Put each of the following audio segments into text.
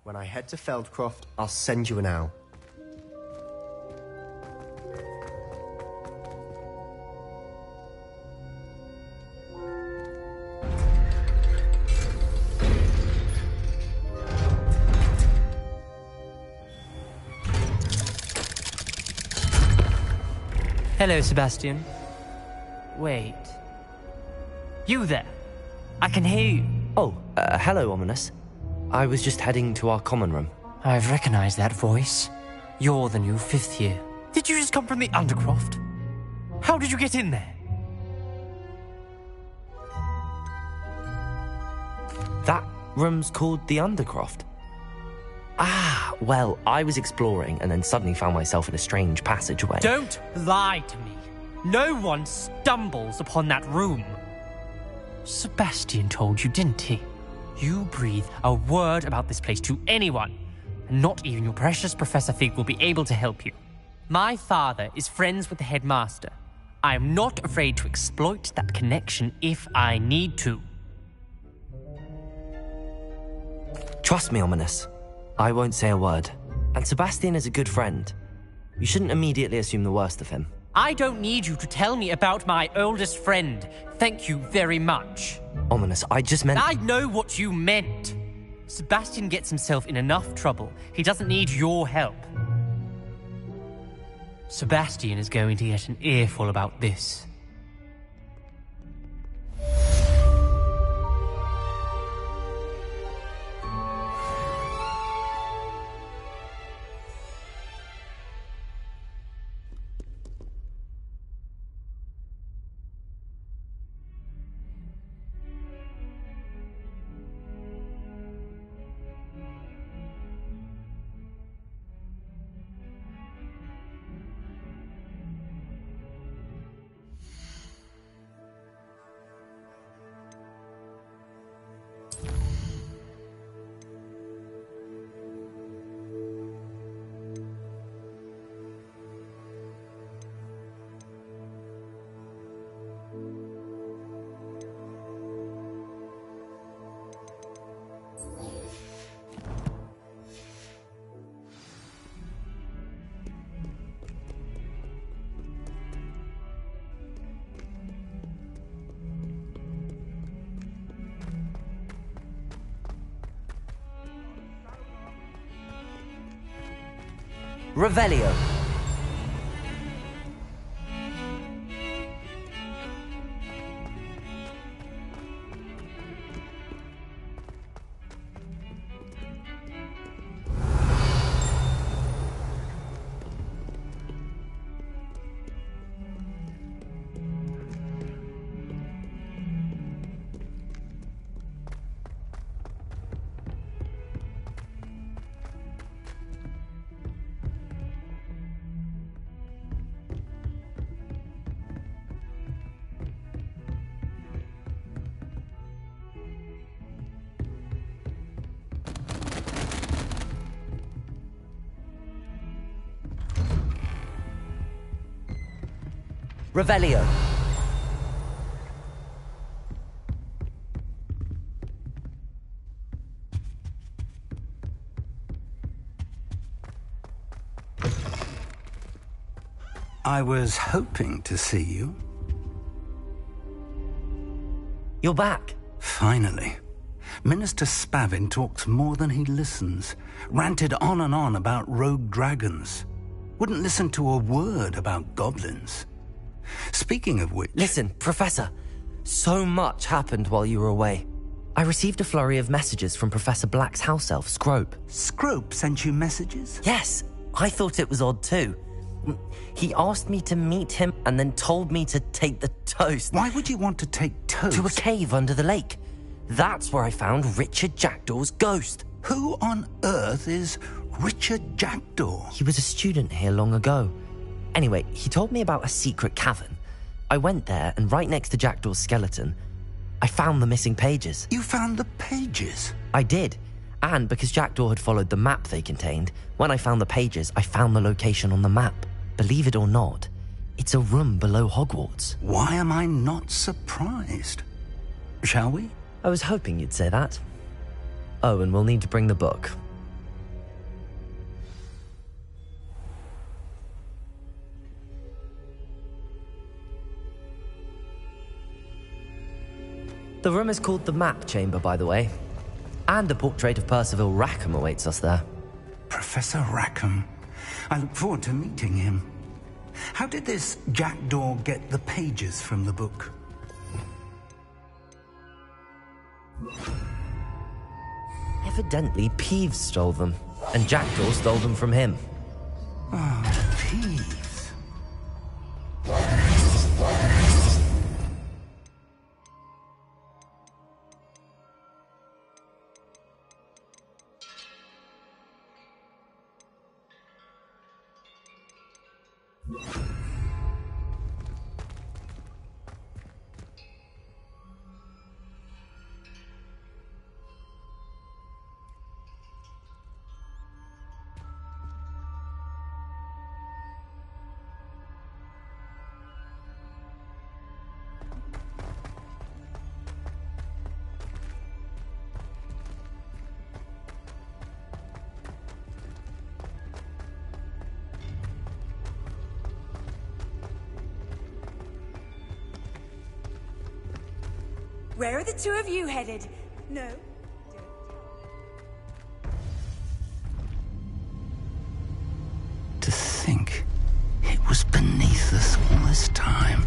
When I head to Feldcroft, I'll send you an owl. Hello, Sebastian. Wait. You there? I can hear you. Oh, hello, Ominous. I was just heading to our common room. I've recognized that voice. You're the new 5th year. Did you just come from the Undercroft? How did you get in there? That room's called the Undercroft. Ah, well, I was exploring and then suddenly found myself in a strange passageway. Don't lie to me. No one stumbles upon that room. Sebastian told you, didn't he? You breathe a word about this place to anyone, and not even your precious Professor Fig will be able to help you. My father is friends with the headmaster. I am not afraid to exploit that connection if I need to. Trust me, Ominous. I won't say a word. And Sebastian is a good friend. You shouldn't immediately assume the worst of him. I don't need you to tell me about my oldest friend. Thank you very much. Ominous, I just meant... I know what you meant. Sebastian gets himself in enough trouble. He doesn't need your help. Sebastian is going to get an earful about this. Revelio. Revelio. I was hoping to see you. You're back. Finally. Minister Spavin talks more than he listens. Ranted on and on about rogue dragons. Wouldn't listen to a word about goblins. Speaking of which... Listen, Professor. So much happened while you were away. I received a flurry of messages from Professor Black's house elf, Scrope. Scrope sent you messages? Yes, I thought it was odd too. He asked me to meet him and then told me to take the toast. Why would you want to take toast? To a cave under the lake. That's where I found Richard Jackdaw's ghost. Who on earth is Richard Jackdaw? He was a student here long ago. Anyway, he told me about a secret cavern. I went there, and right next to Jackdaw's skeleton, I found the missing pages. You found the pages? I did. And because Jackdaw had followed the map they contained, when I found the pages, I found the location on the map. Believe it or not, it's a room below Hogwarts. Why am I not surprised? Shall we? I was hoping you'd say that. Oh, and we'll need to bring the book. The room is called the Map Chamber, by the way. And a portrait of Percival Rackham awaits us there. Professor Rackham. I look forward to meeting him. How did this jackdaw get the pages from the book? Evidently, Peeves stole them, and Jackdaw stole them from him. Oh, Peeves. Where are the two of you headed? No. To think it was beneath us all this time.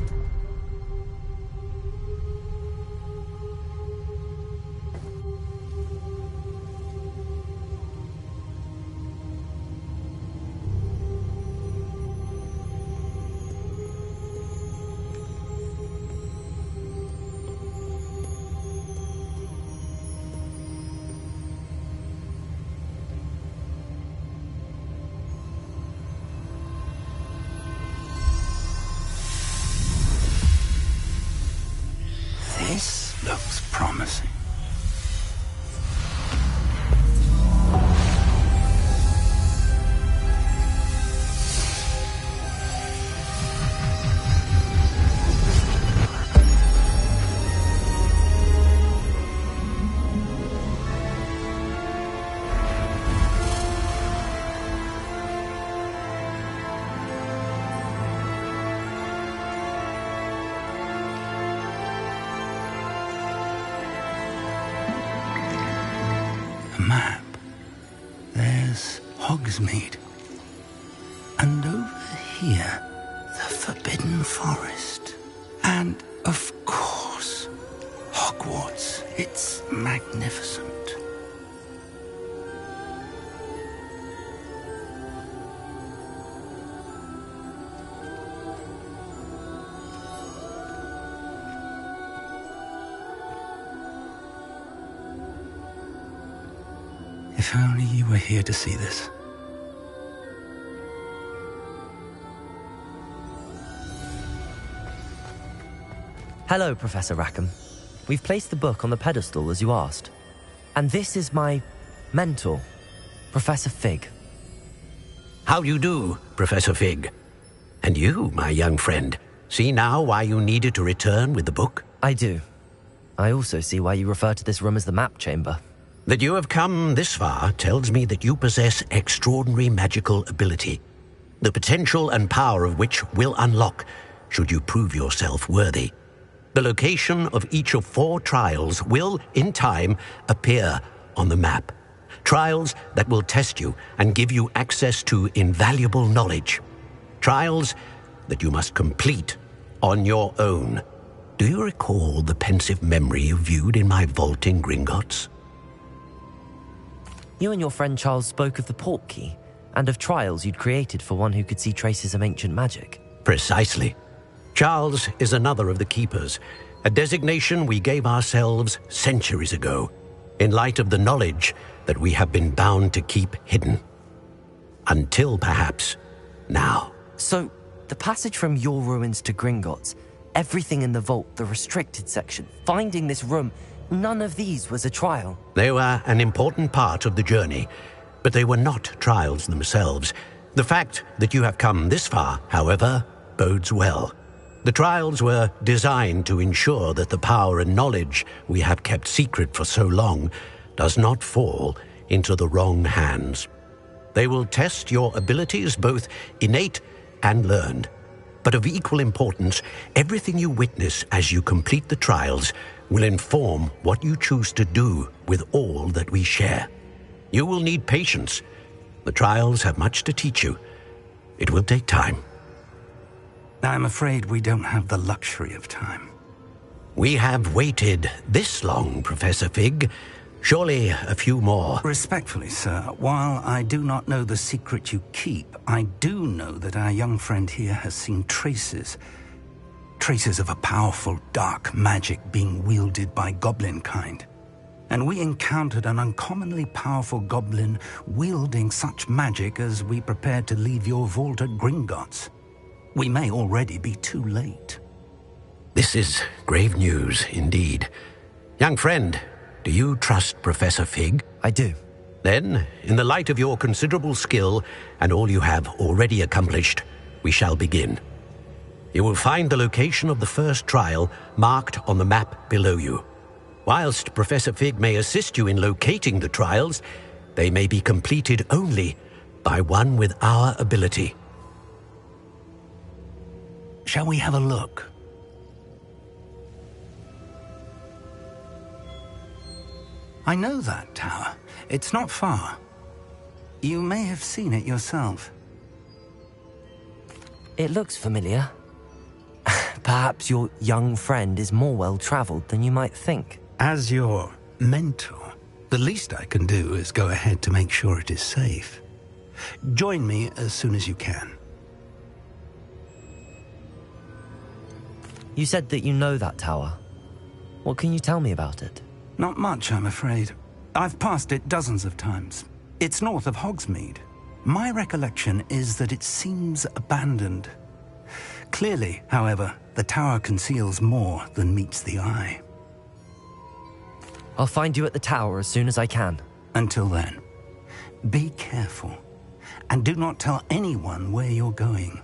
This looks promising. Map. There's Hogsmeade. And over here, the Forbidden Forest. And, of course, Hogwarts. It's magnificent. If only you were here to see this. Hello, Professor Rackham. We've placed the book on the pedestal as you asked. And this is my mentor, Professor Fig. How do you do, Professor Fig? And you, my young friend, see now why you needed to return with the book? I do. I also see why you refer to this room as the Map Chamber. That you have come this far tells me that you possess extraordinary magical ability, the potential and power of which will unlock should you prove yourself worthy. The location of each of 4 trials will, in time, appear on the map. Trials that will test you and give you access to invaluable knowledge. Trials that you must complete on your own. Do you recall the pensive memory you viewed in my vault in Gringotts? You and your friend Charles spoke of the Portkey and of trials you'd created for one who could see traces of ancient magic. Precisely. Charles is another of the Keepers, a designation we gave ourselves centuries ago, in light of the knowledge that we have been bound to keep hidden. Until, perhaps, now. So, the passage from your ruins to Gringotts, everything in the vault, the restricted section, finding this room, none of these was a trial. They were an important part of the journey, but they were not trials themselves. The fact that you have come this far, however, bodes well. The trials were designed to ensure that the power and knowledge we have kept secret for so long does not fall into the wrong hands. They will test your abilities, both innate and learned. But of equal importance, everything you witness as you complete the trials will inform what you choose to do with all that we share. You will need patience. The trials have much to teach you. It will take time. I'm afraid we don't have the luxury of time. We have waited this long, Professor Fig. Surely a few more. Respectfully, sir, while I do not know the secret you keep, I do know that our young friend here has seen traces of a powerful dark magic being wielded by goblin kind. And we encountered an uncommonly powerful goblin wielding such magic as we prepared to leave your vault at Gringotts. We may already be too late. This is grave news indeed. Young friend, do you trust Professor Fig? I do. Then, in the light of your considerable skill and all you have already accomplished, we shall begin. You will find the location of the first trial marked on the map below you. Whilst Professor Fig may assist you in locating the trials, they may be completed only by one with our ability. Shall we have a look? I know that tower. It's not far. You may have seen it yourself. It looks familiar. Perhaps your young friend is more well-traveled than you might think. As your mentor, the least I can do is go ahead to make sure it is safe. Join me as soon as you can. You said that you know that tower. What can you tell me about it? Not much, I'm afraid. I've passed it dozens of times. It's north of Hogsmeade. My recollection is that it seems abandoned. Clearly, however, the tower conceals more than meets the eye. I'll find you at the tower as soon as I can. Until then, be careful, and do not tell anyone where you're going.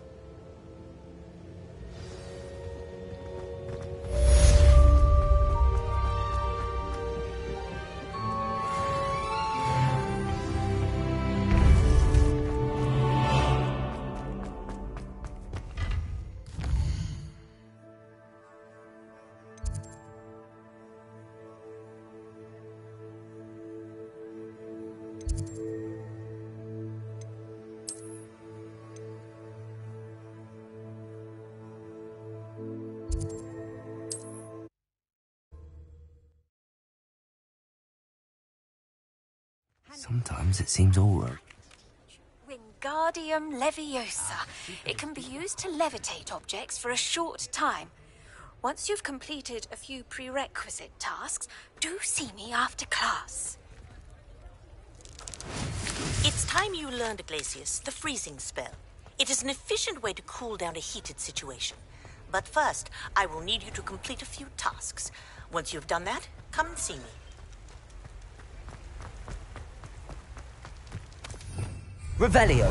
Sometimes it seems all right. Wingardium Leviosa. It can be used to levitate objects for a short time. Once you've completed a few prerequisite tasks, do see me after class. It's time you learned, Glacius, the freezing spell. It is an efficient way to cool down a heated situation. But first, I will need you to complete a few tasks. Once you've done that, come and see me. Revelio.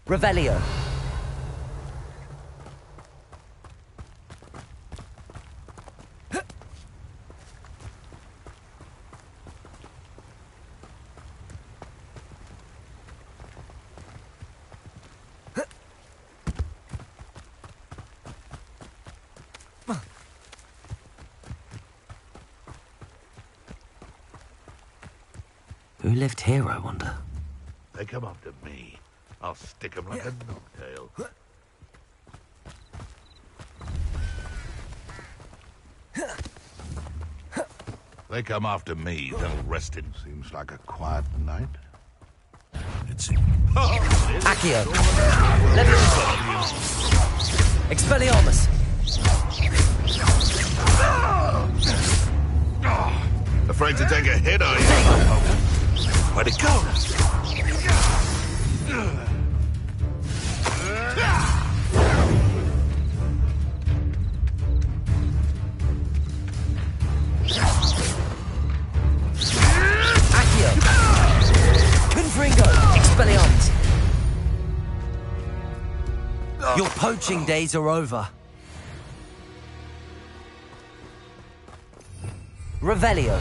Revelio. Who lived here, I wonder? They come after me. I'll stick 'em like a knocktail. They come after me, they'll rest him. Seems like a quiet night. It's... Accio! Expelliarmus! Afraid to take a hit, are you? Where'd it go? Accio! Confringo! Expelliarmus! Your poaching days are over. Revelio.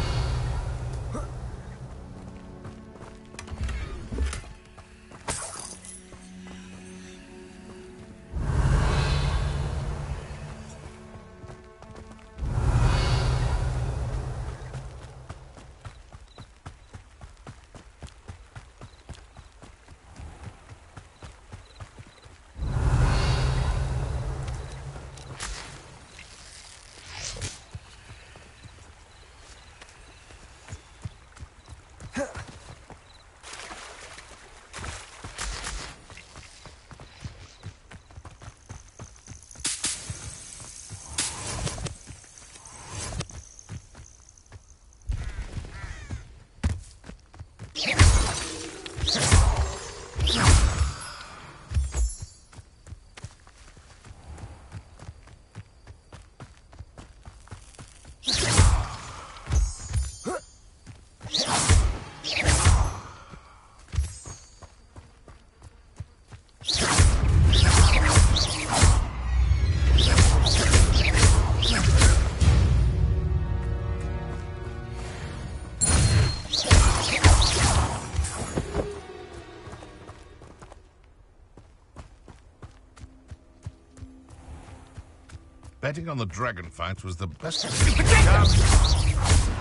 Betting on the dragon fights was the best...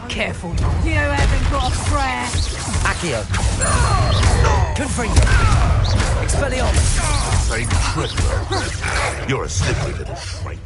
Careful, you haven't got a prayer. Accio. Confringo. Expelliarmus. Same trick, though. You're a slippery little shrike.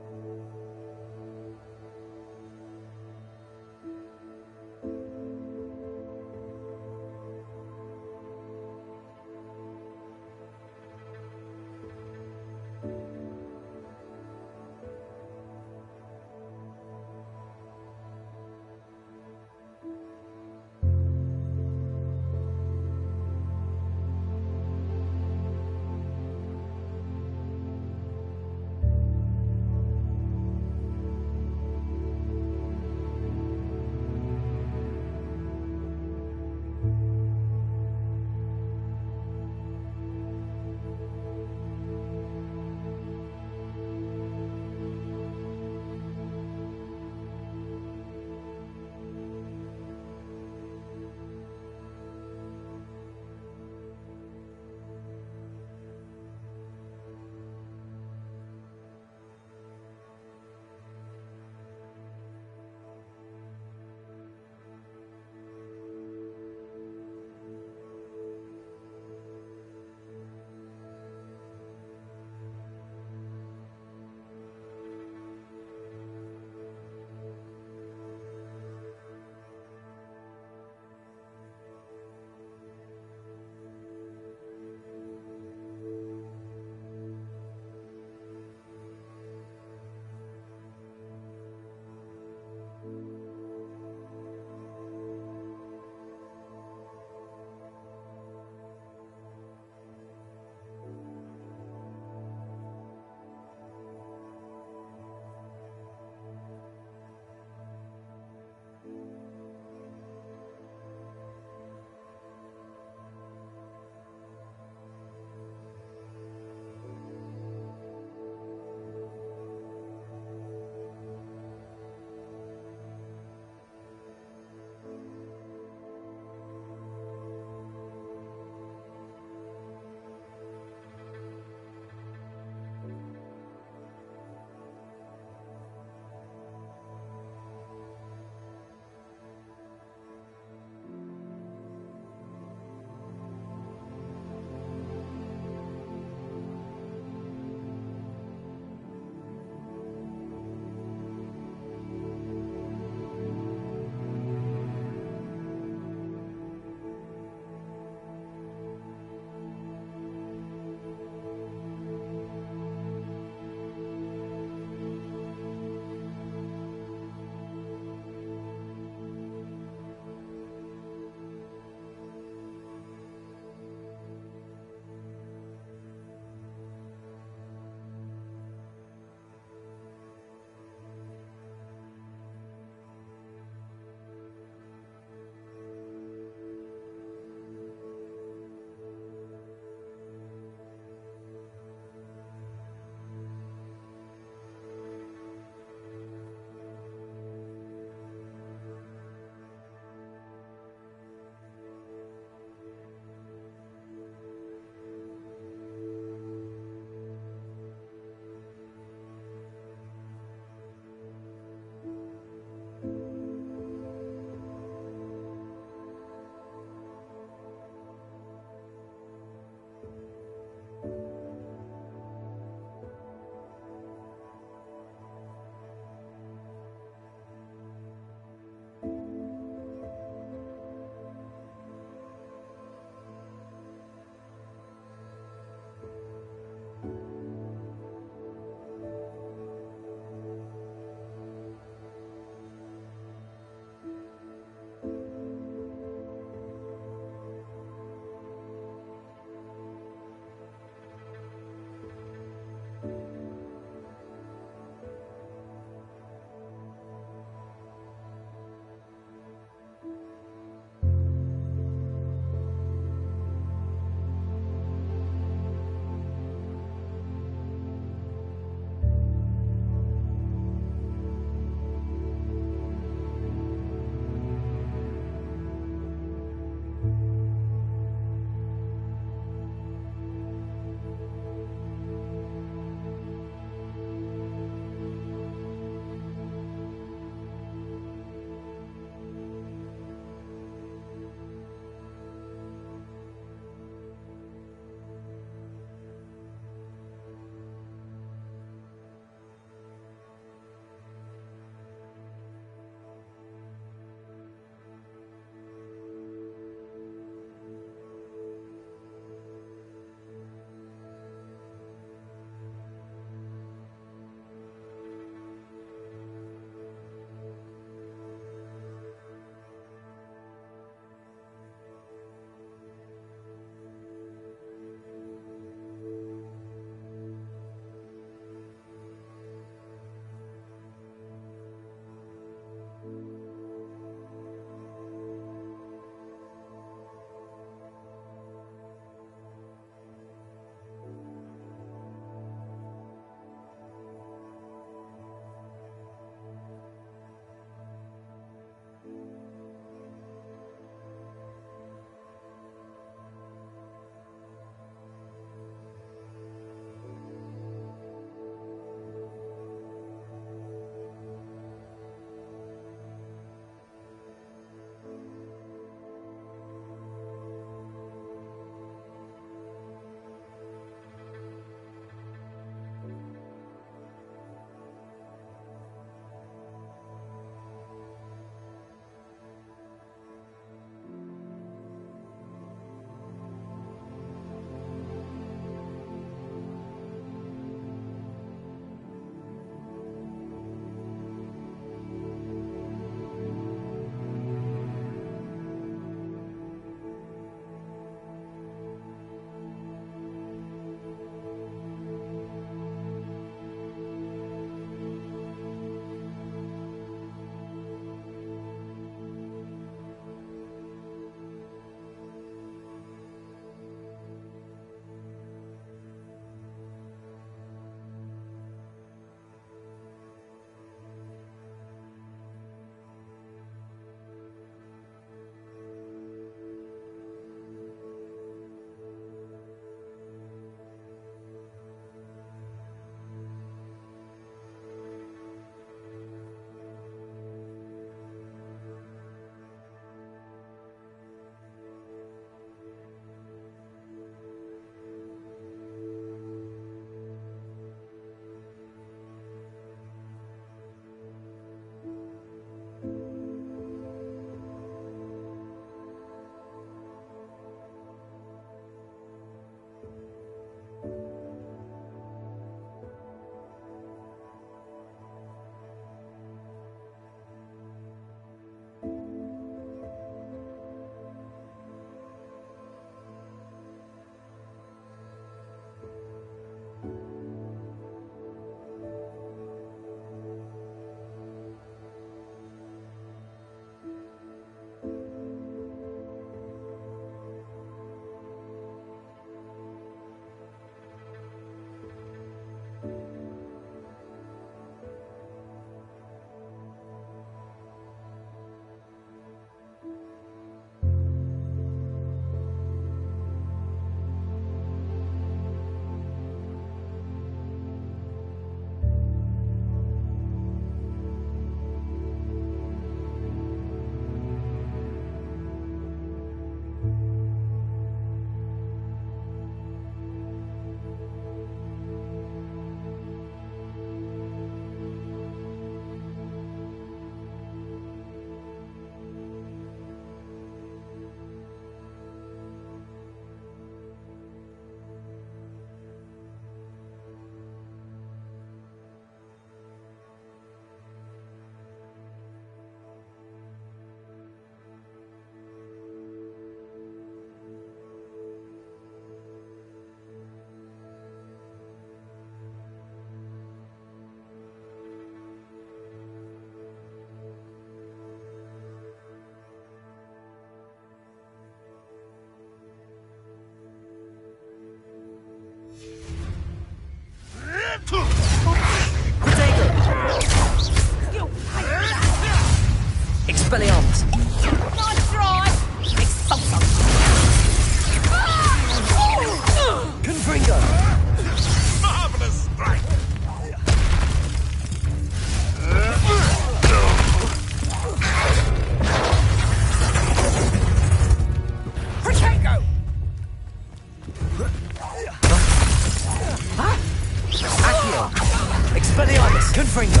Expelliarmus! Confringo!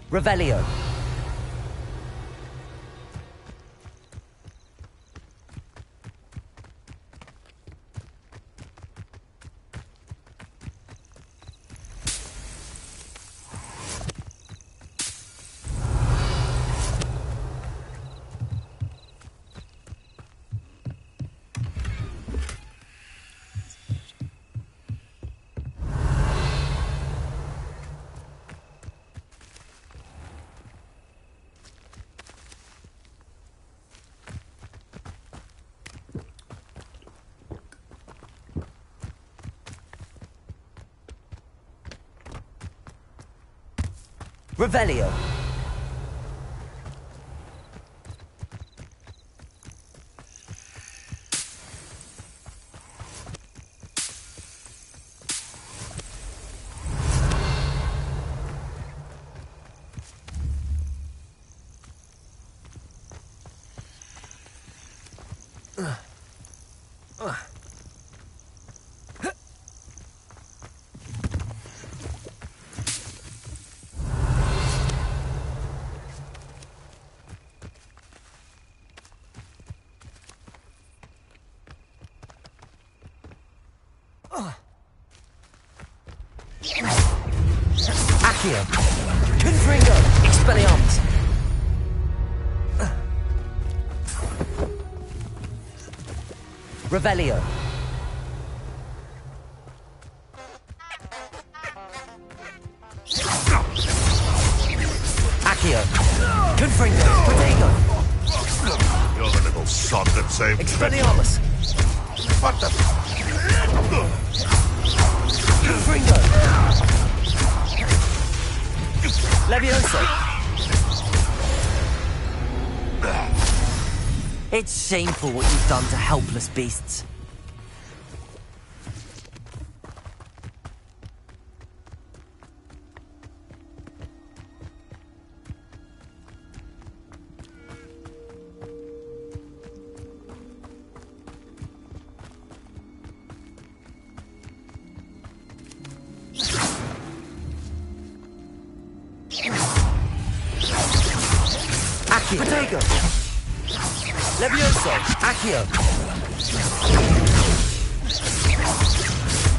Revelio! Revelio. Accio. Confringo. Expelliarmus. Revelio. Accio. Confringo. Protego. You're the little sod that saved Expelliarmus. What the... Confringo. Levioso. It's shameful what you've done to helpless beasts. Accio. Protego. Levioso. Accio.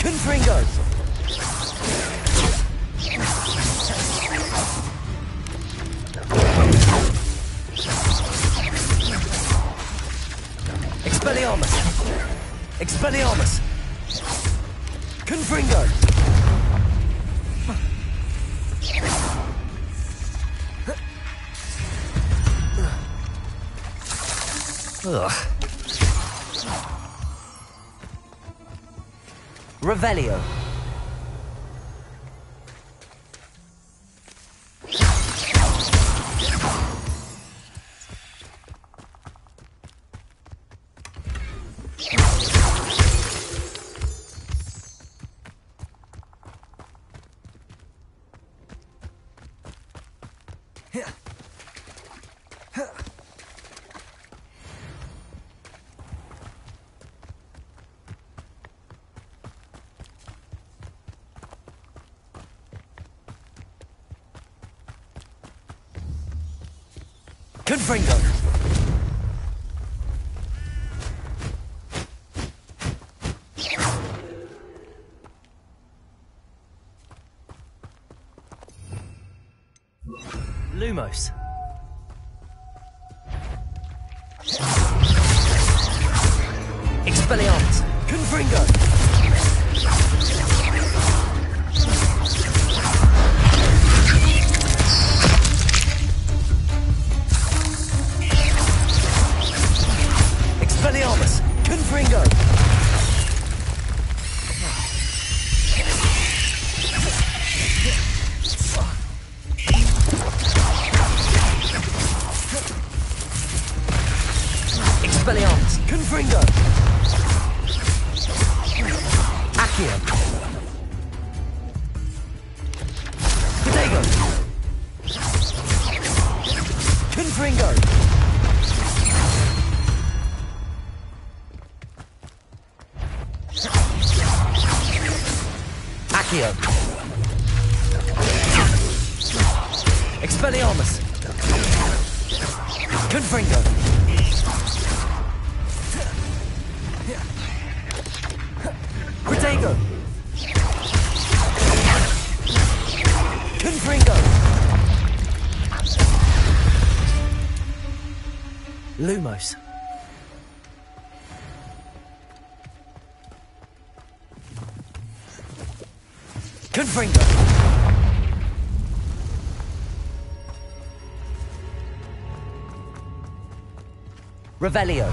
Confringo. Expelliarmus. Expelliarmus. Confringo. Ugh. Revelio. Confringo. Lumos. Expelliarmus. Confringo. Expelliarmus. Confringo. Expelliarmus. Confringo. Accio. Protego. Confringo. Accio. Expelliarmus. Confringo. Protego. Confringo. Lumos. Confringo. Revelio.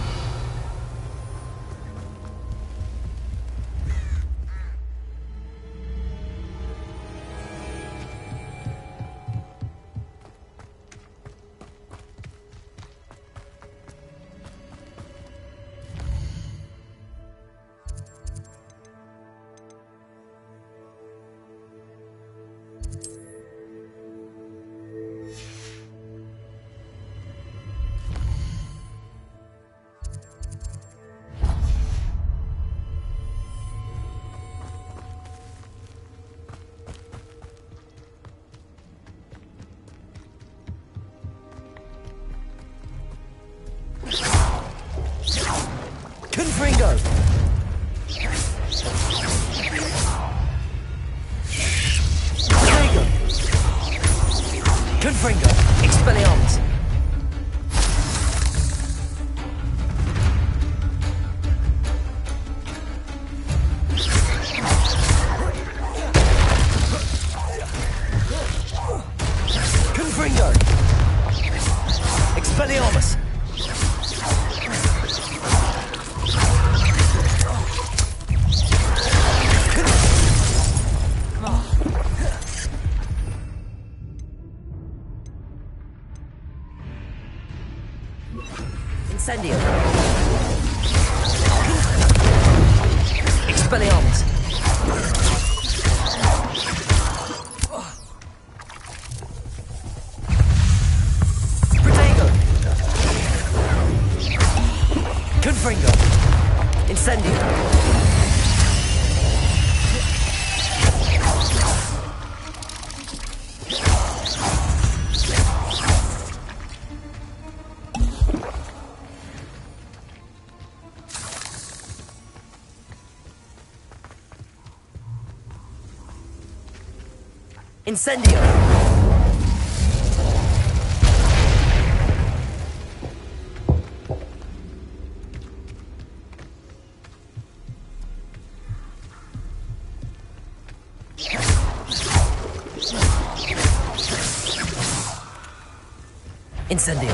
Confringo. Protego. Confringo. Expelliarmus. Confringo. Expelliarmus. Incendio. Expelliarmus. Protego. Confringo. Incendio. Incendio. Incendio.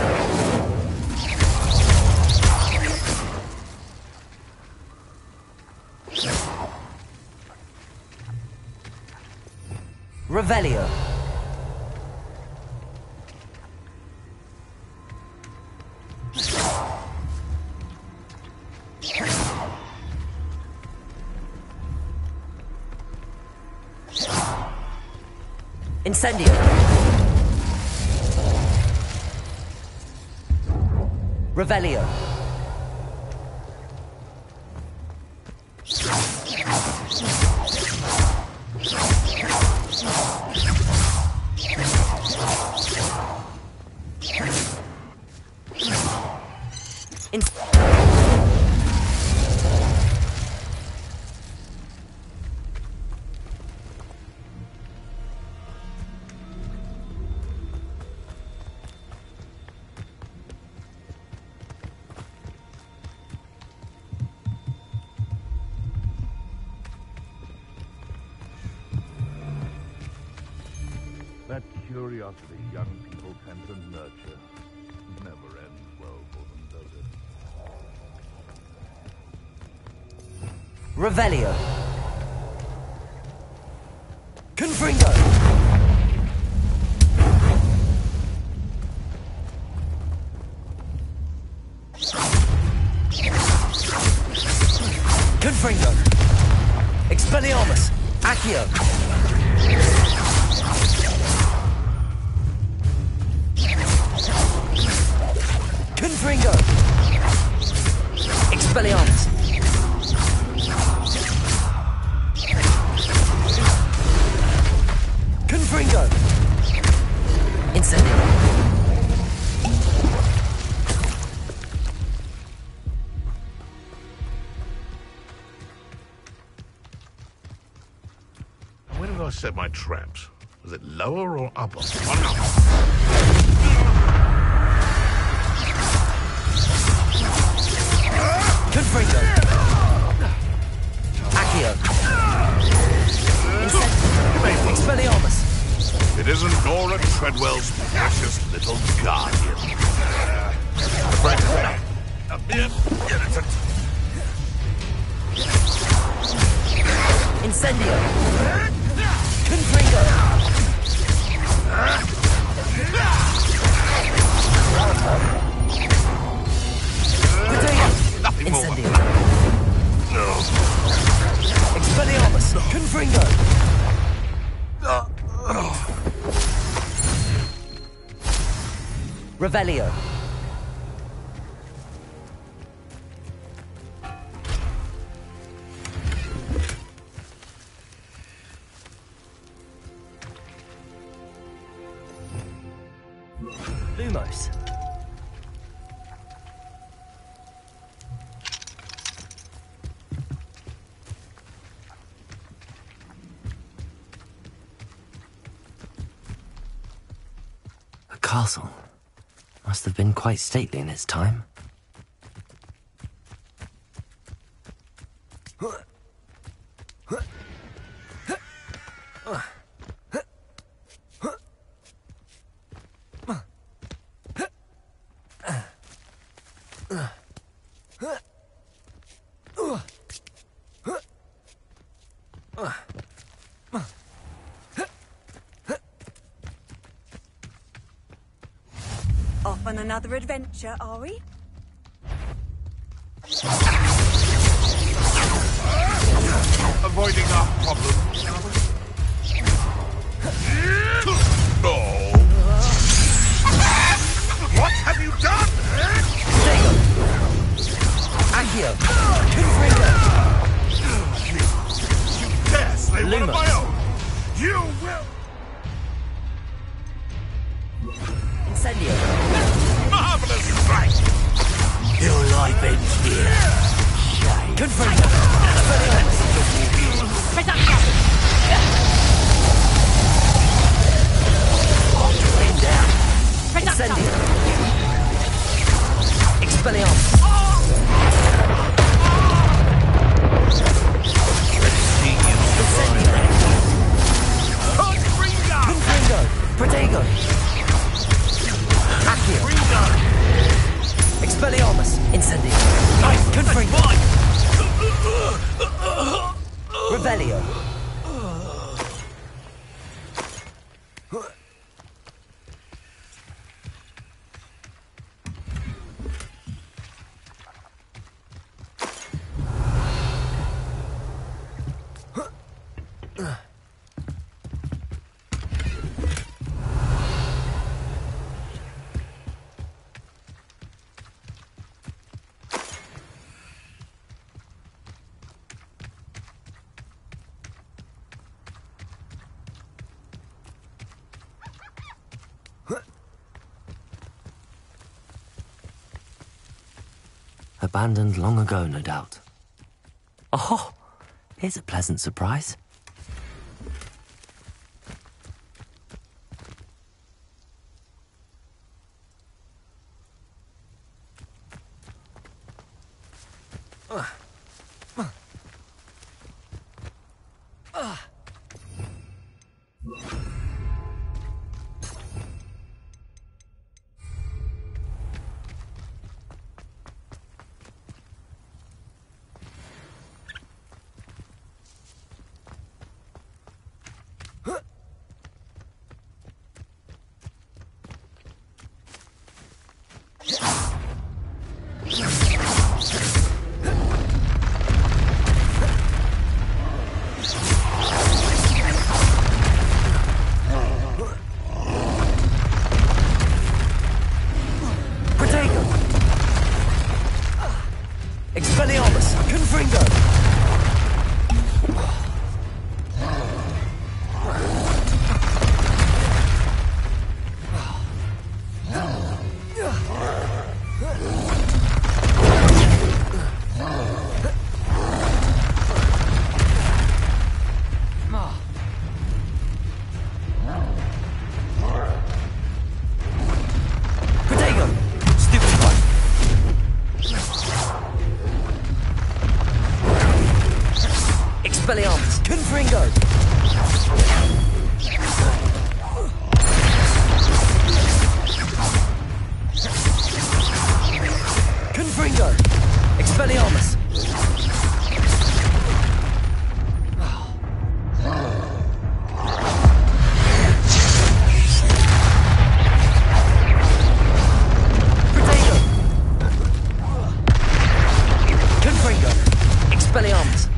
Revelio. Incendio. Revelio. That curiosity young people tend to nurture never ends well for them, does it? Revelio. Confringo. Confringo. Expelliarmus. Accio. Confringo. Expelliarmus. I set my traps? Was it lower or upper? Confringo. Accio. Expelliarmus. It isn't Nora Treadwell's precious little guardian. Incendio. Confringo. Nothing more. Incendio. Expelliarmus. Confringo. Revelio. Lumos. A castle. Must have been quite stately in its time. Off on another adventure, are we? Avoiding our problem. Oh. What have you done? Accio. You dare slay one of my own? You will. Incendio. Marvelous strike. Your life ends here. Confringo. Incendio. Expelliarmus. Confringo. Protego. Accio. Expelliarmus. Incendio. Confringo. Revelio. Abandoned long ago, no doubt. Oh, here's a pleasant surprise. Expelliarmus. Confringo. Confringo! Expelliarmus! Expelliarmus!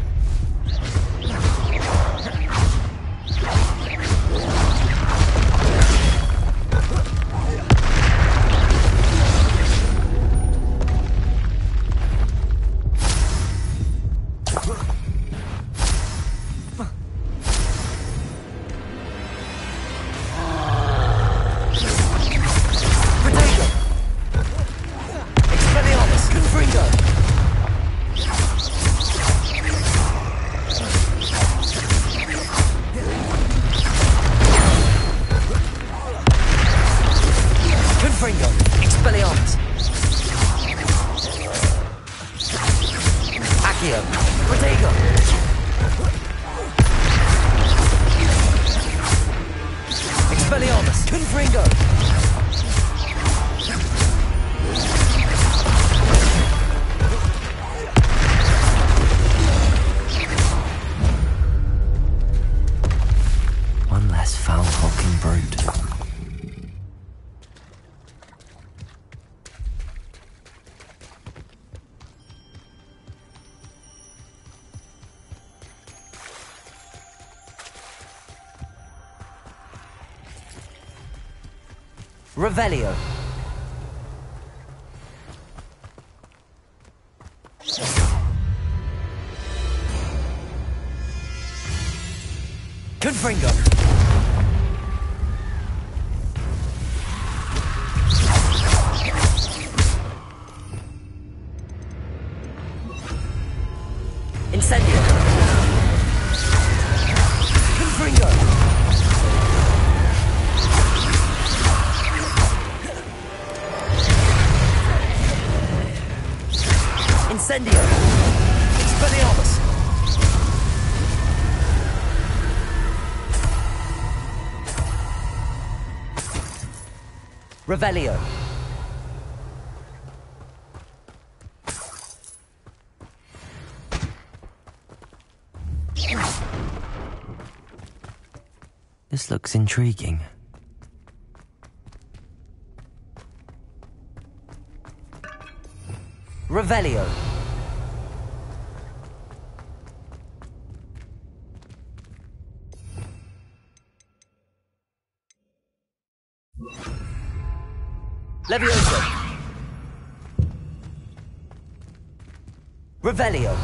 Revelio. Confringo. Incendio. Confringo. Incendio! Expelliarmus! Revelio. This looks intriguing. Revelio. Levioso. Revelio.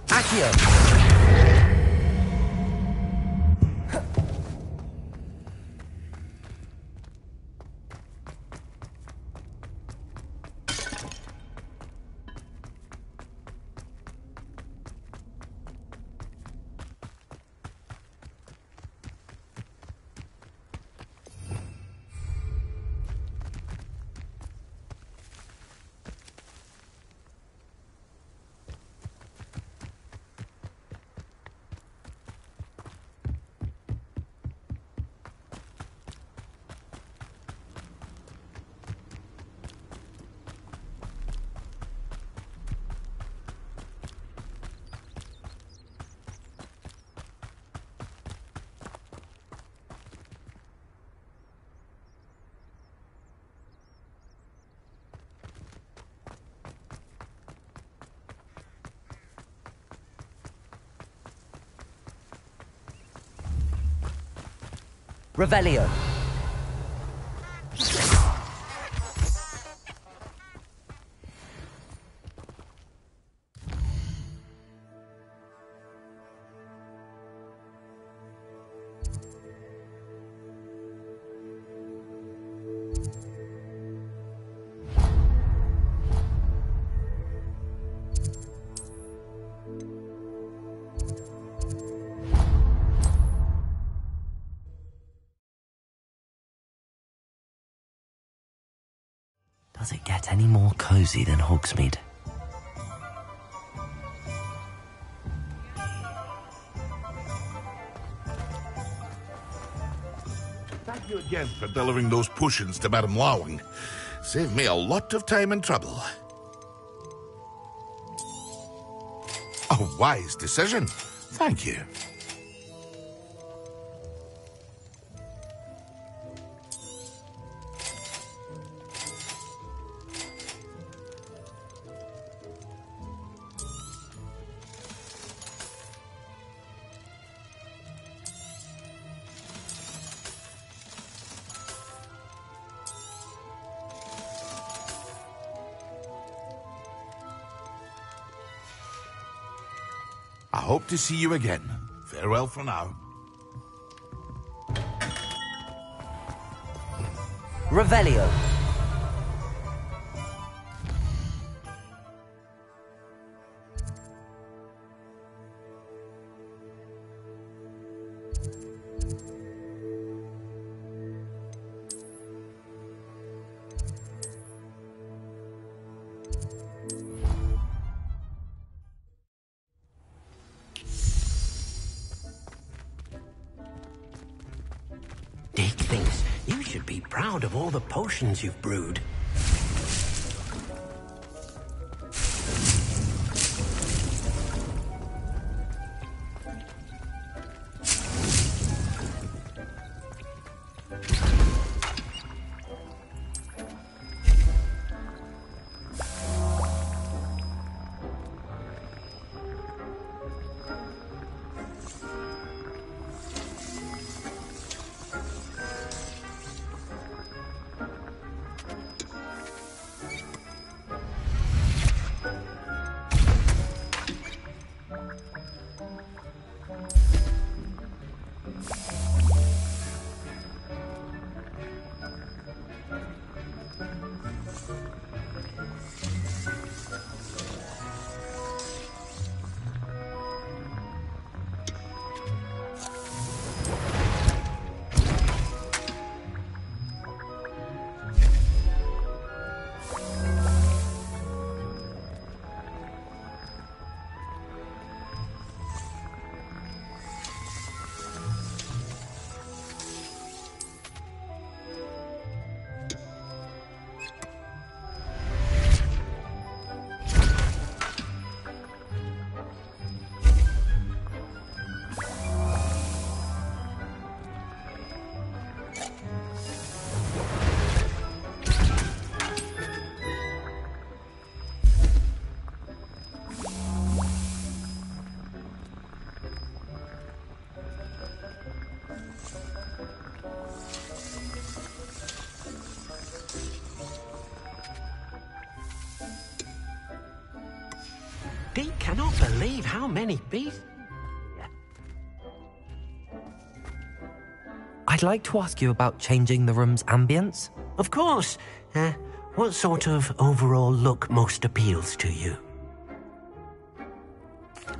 Accio. Revelio. Does it get any more cozy than Hogsmeade? Thank you again for delivering those potions to Madame Lawing. Saved me a lot of time and trouble. A wise decision. Thank you. I hope to see you again. Farewell for now. Revelio. Dick thinks you should be proud of all the potions you've brewed. Dick cannot believe how many beasts... I'd like to ask you about changing the room's ambience. Of course. What sort of overall look most appeals to you?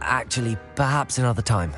Actually, perhaps another time.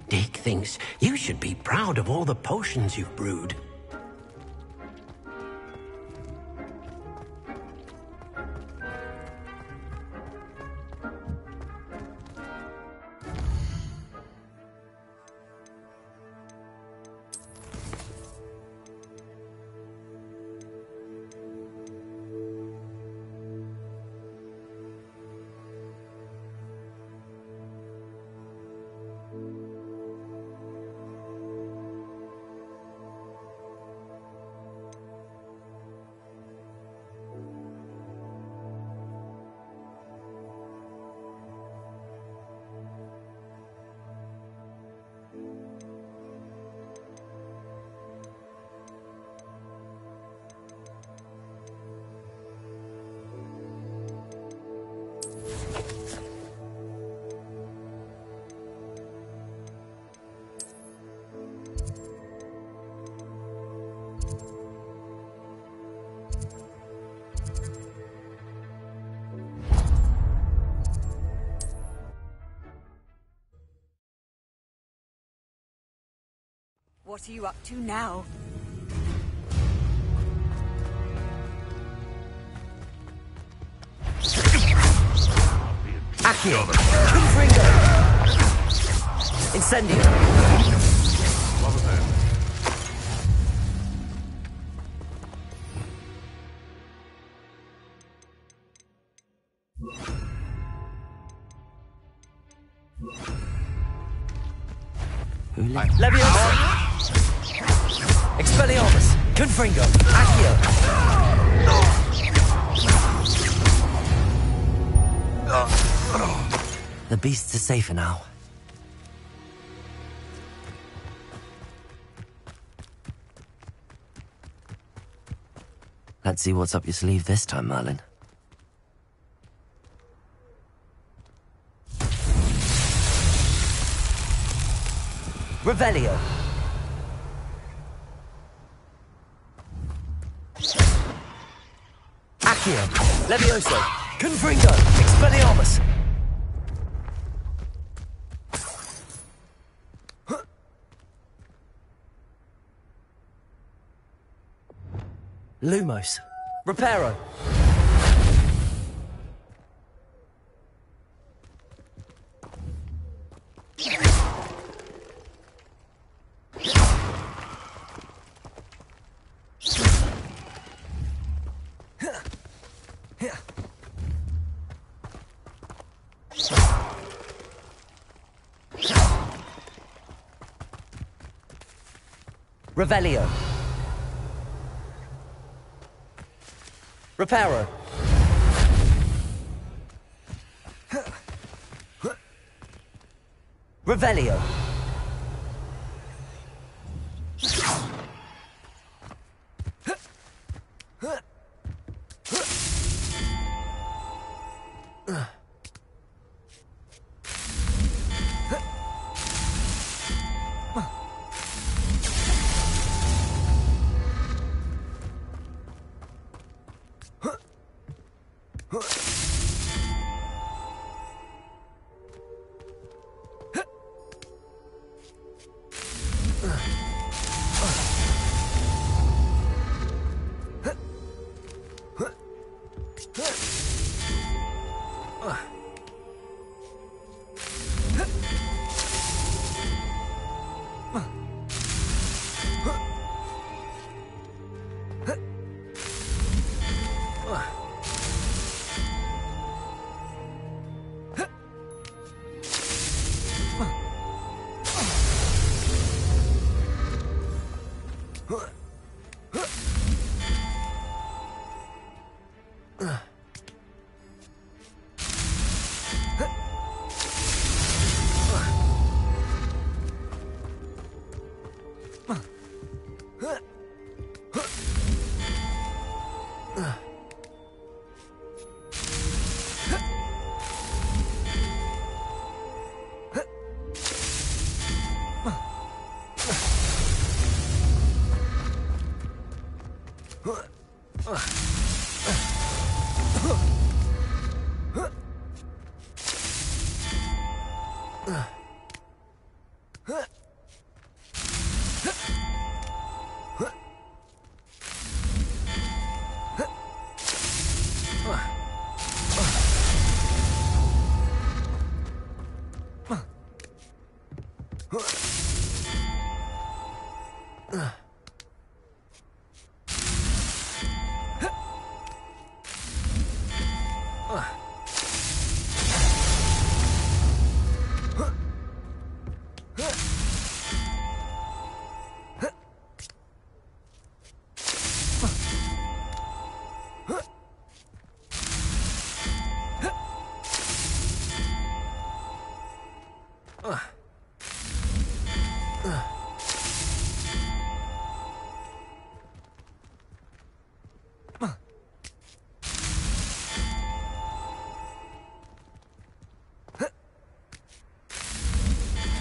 Dick thinks you should be proud of all the potions you've brewed. What are you up to now? Accio! Confringo! Incendio! What was that? Leviosa! Expelliarmus! Confringo! Accio! The beasts are safer now. Let's see what's up your sleeve this time, Merlin. Revelio. Accio. Levioso. Confringo. Expelliarmus. Lumos. Reparo. Revelio. Reparo. Revelio.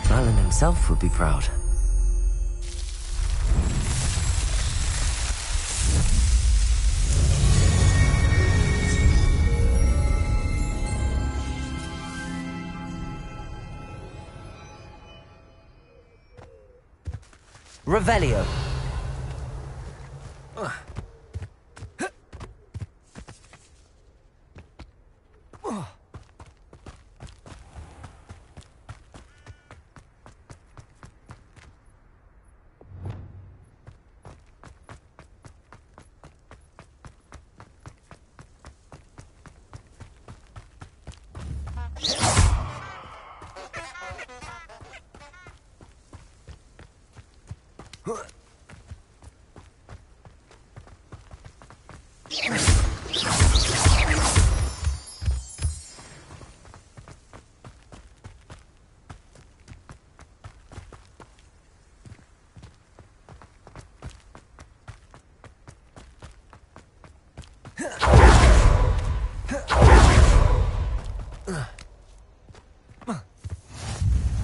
Alan himself would be proud. Revelio.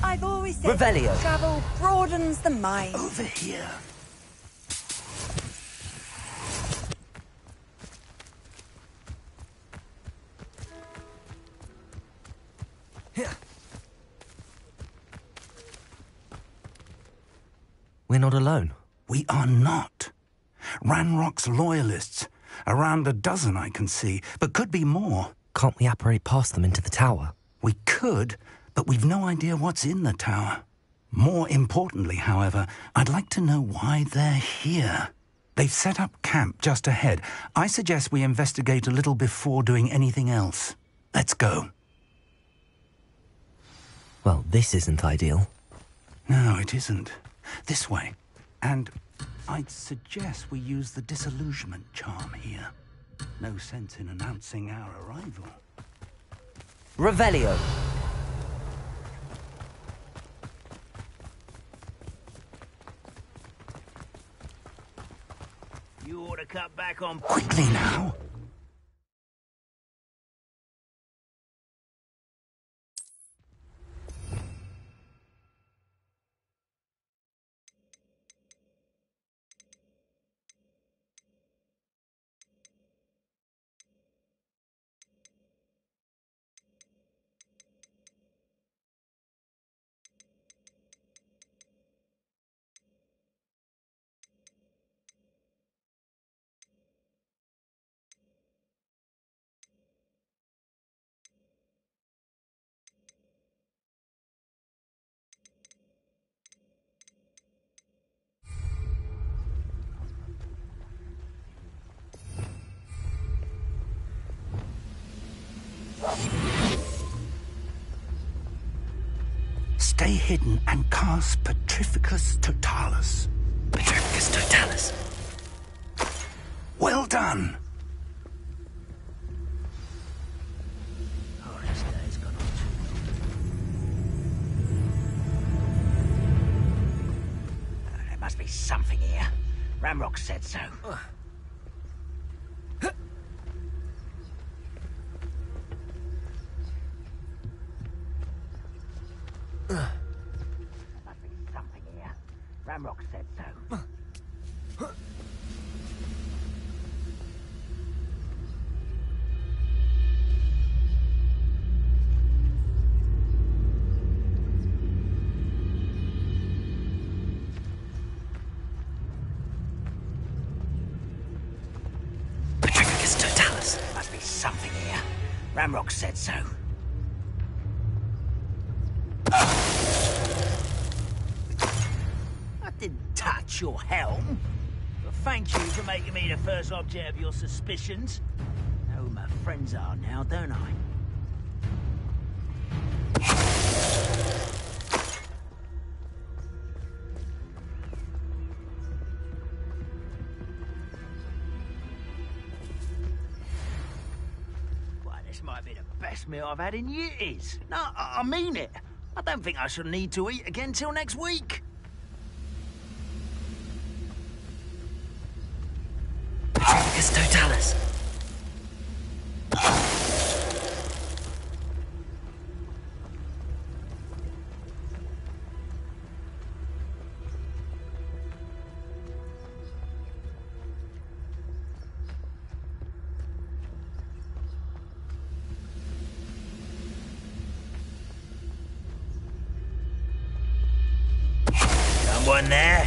I've always said Revelio. travel broadens the mind. Over here. We're not alone. We are not. Ranrock's loyalists. Around a dozen I can see, but could be more. Can't we apparate past them into the tower? We could, but we've no idea what's in the tower. More importantly, however, I'd like to know why they're here. They've set up camp just ahead. I suggest we investigate a little before doing anything else. Let's go. Well, this isn't ideal. No, it isn't. This way. And I'd suggest we use the disillusionment charm here. No sense in announcing our arrival. Revelio. You ought to cut back on... Quickly now! Stay hidden and cast Petrificus Totalis. Petrificus Totalis. Well done! Oh, this day's gone on too long. There must be something here. Ramrock said so. There must be something here. Ramrock said so. something here. Ramrock said so. I didn't touch your helm. But thank you for making me the first object of your suspicions. I know who my friends are now, don't I? This might be the best meal I've had in years. No, I mean it. I don't think I shall need to eat again till next week. It's Totalis. Someone there?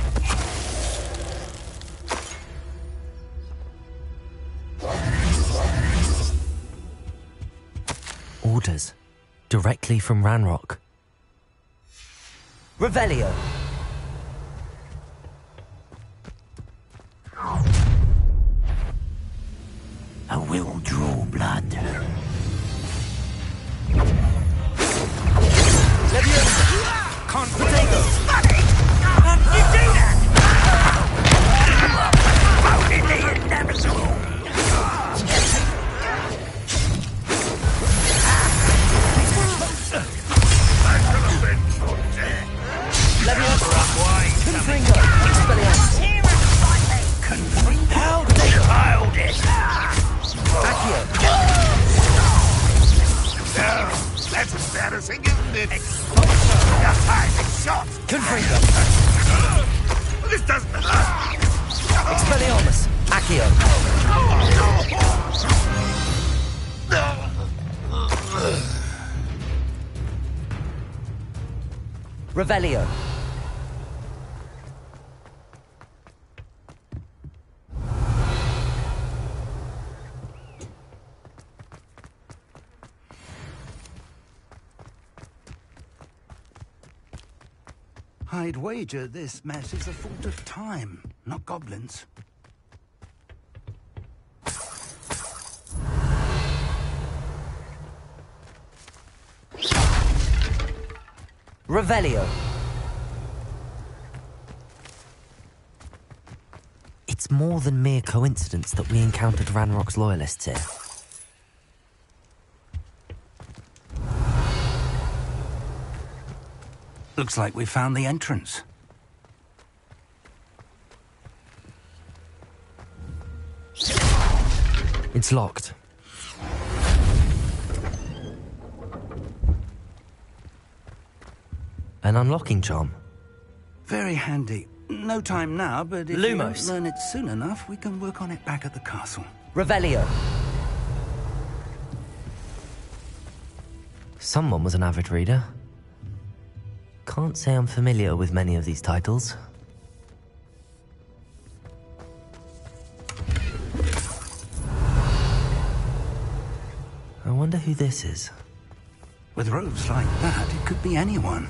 Orders. Directly from Ranrock. Revelio. I will draw blood. How did you do that? How they piled it? That's embarrassing, isn't it? Your timing shot. Confringo. This doesn't hurt. Expelliarmus. Accio. Revelio. I'd wager this mess is a fault of time, not goblins. Revelio. It's more than mere coincidence that we encountered Ranrock's loyalists here. Looks like we found the entrance. It's locked. An unlocking charm. Very handy. No time now, but if Lumos. you don't learn it soon enough, we can work on it back at the castle. Revelio. Someone was an avid reader. Can't say I'm familiar with many of these titles. I wonder who this is. With robes like that, it could be anyone.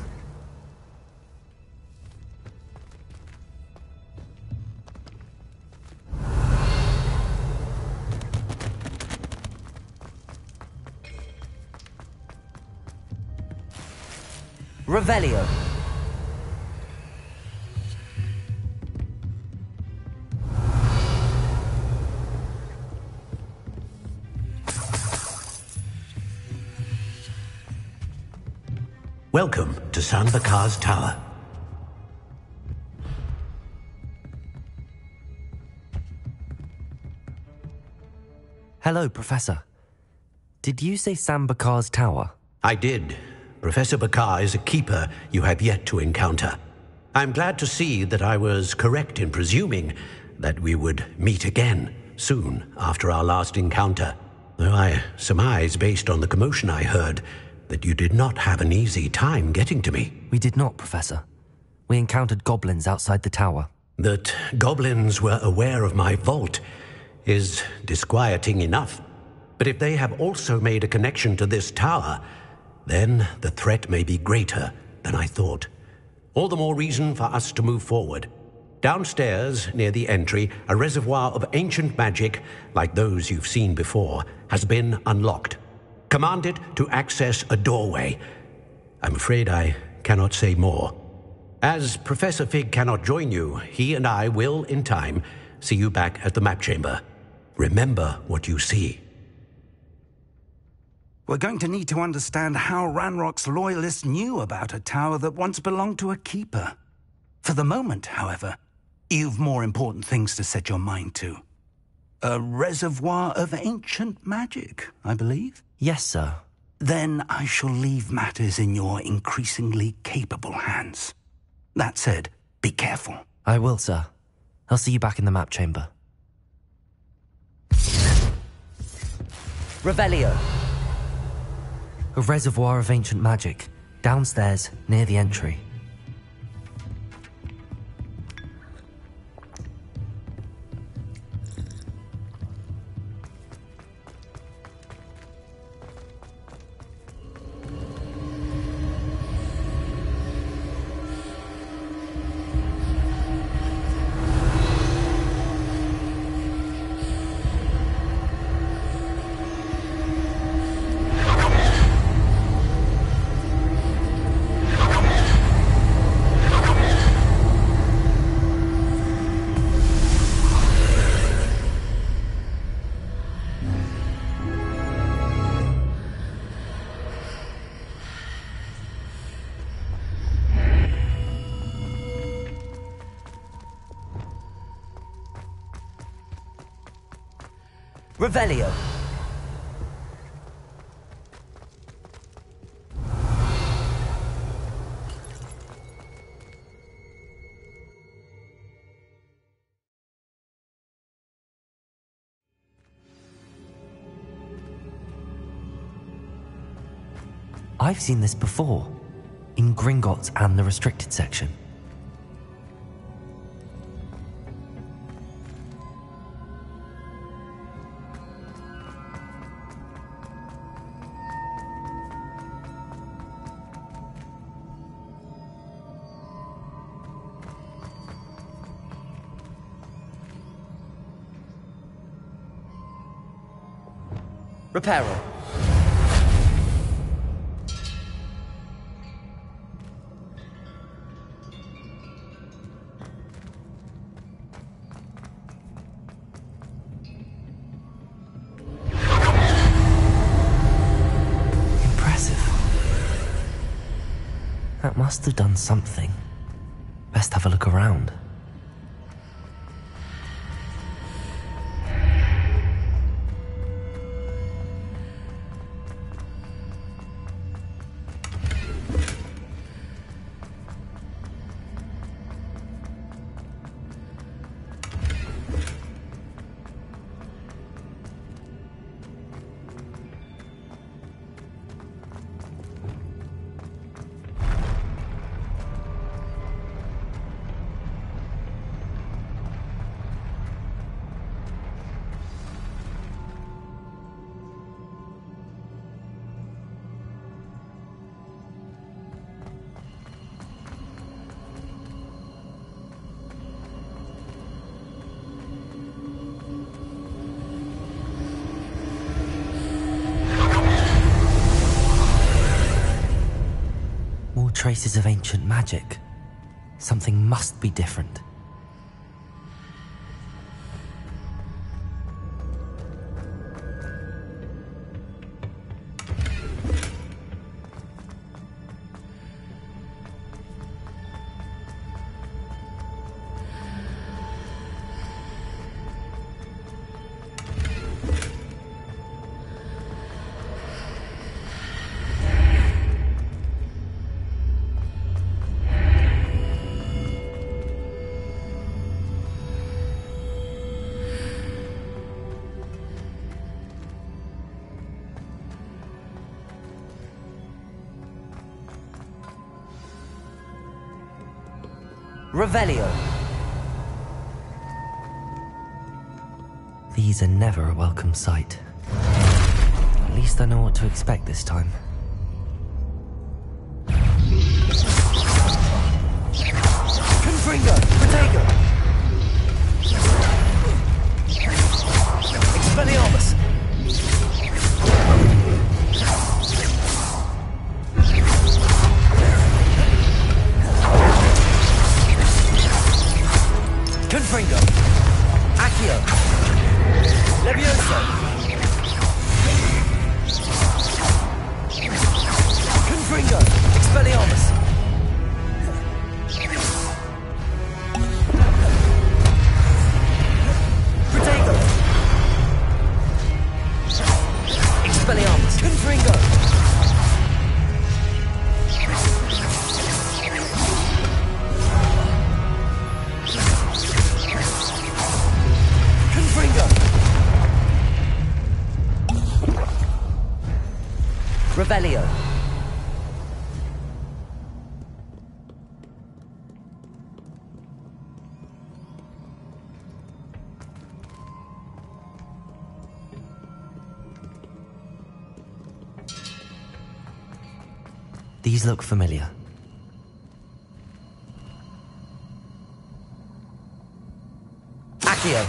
Revelio. Welcome to San Bakar's Tower. Hello, Professor. Did you say Sam Bakar's Tower? I did. Professor Bakar is a keeper you have yet to encounter. I'm glad to see that I was correct in presuming that we would meet again soon after our last encounter, though I surmise, based on the commotion I heard, that you did not have an easy time getting to me. We did not, Professor. We encountered goblins outside the tower. That goblins were aware of my vault is disquieting enough. But if they have also made a connection to this tower, then the threat may be greater than I thought. All the more reason for us to move forward. Downstairs, near the entry, a reservoir of ancient magic, like those you've seen before, has been unlocked. Command it to access a doorway. I'm afraid I cannot say more. As Professor Fig cannot join you, he and I will, in time, see you back at the map chamber. Remember what you see. We're going to need to understand how Ranrock's loyalists knew about a tower that once belonged to a keeper. For the moment, however, you've more important things to set your mind to. A reservoir of ancient magic, I believe? Yes, sir. Then I shall leave matters in your increasingly capable hands. That said, be careful. I will, sir. I'll see you back in the map chamber. Revelio. A reservoir of ancient magic, downstairs, near the entry. Revelio. I've seen this before, in Gringotts and the restricted section. Reparo. Impressive. That must have done something. Best have a look around. Traces of ancient magic. Something must be different. Revelio. These are never a welcome sight. At least I know what to expect this time. Confringo! Protego! Expelliarmus! Confringo! Accio! Levioso! Confringo! Expelliarmus! Protego! Expelliarmus! Confringo! Revelio. These look familiar. Accio.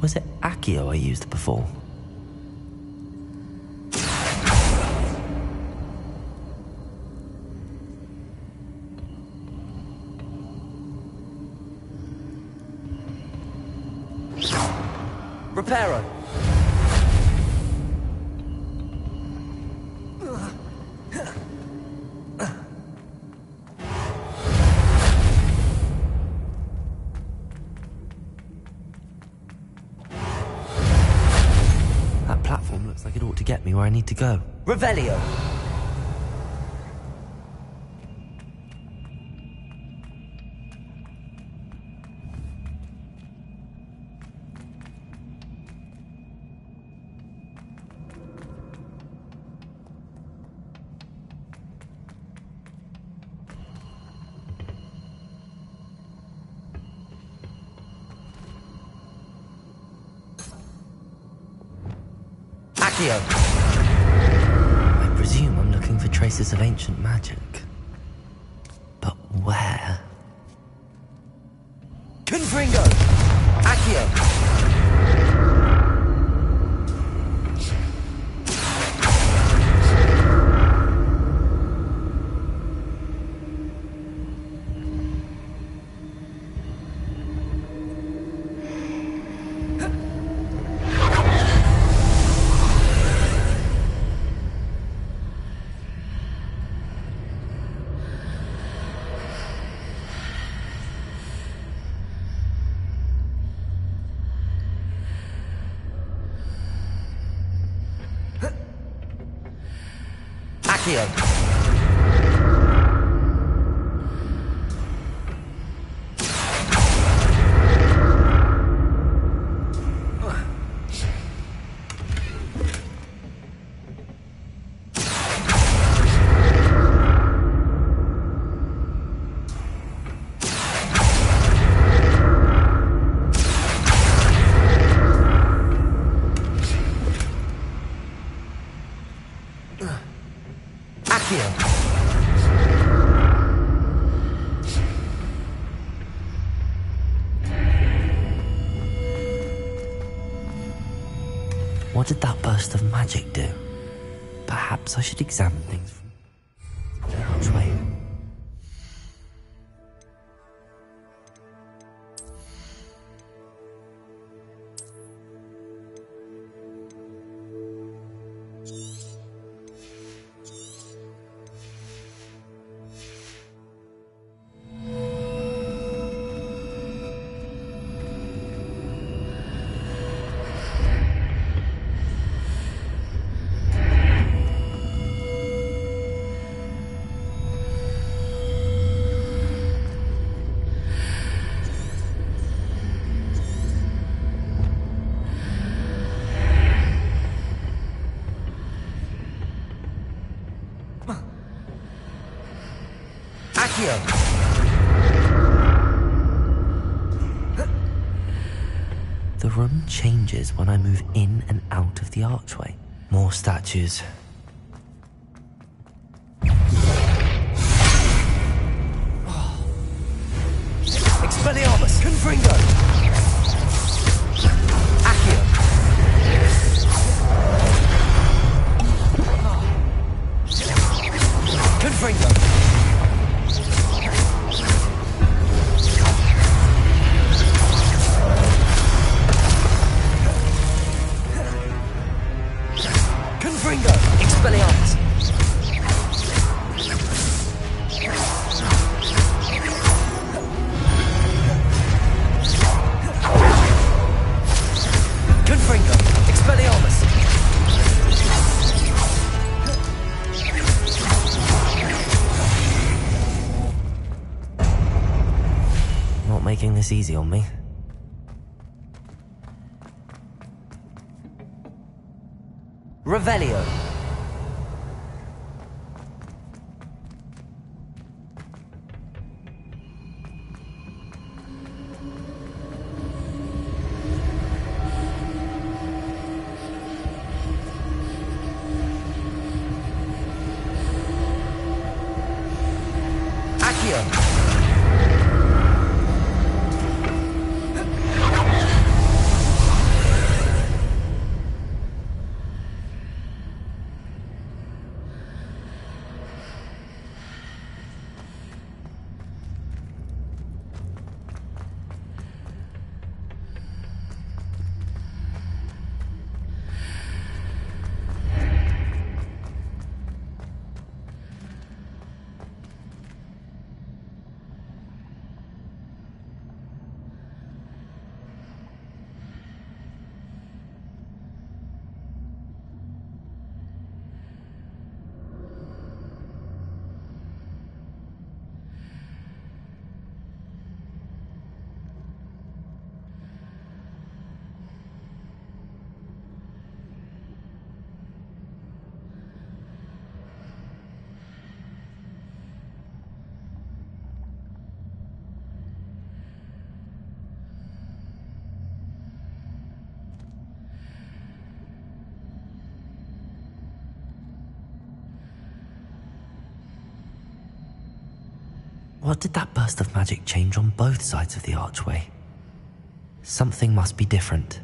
Was it Accio I used before? Reparo. That platform looks like it ought to get me where I need to go. Revelio. Accio. I presume I'm looking for traces of ancient magic. But where? Confringo. Accio. Accio. What did that burst of magic do? Perhaps I should examine things from the archway. The room changes when I move in and out of the archway. More statues. Expelliarmus! Confringo! Accio! Confringo! Confringo! Expelliarmus! Confringo! Expelliarmus! Not making this easy on me. Revelio! Accio! What did that burst of magic change on both sides of the archway? Something must be different.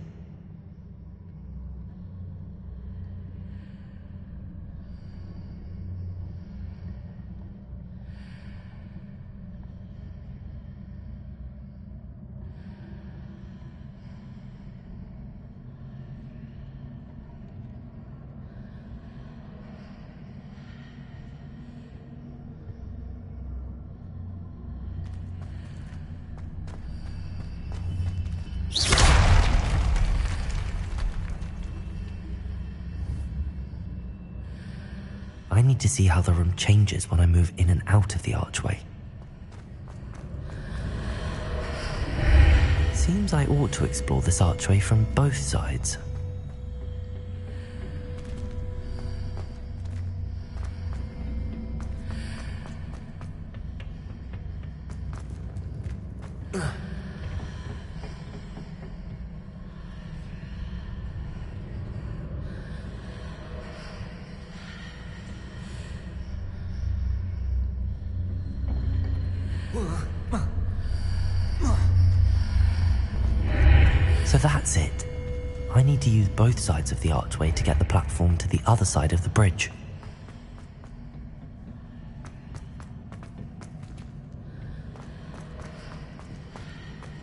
I need to see how the room changes when I move in and out of the archway. Seems I ought to explore this archway from both sides. So that's it. I need to use both sides of the archway to get the platform to the other side of the bridge.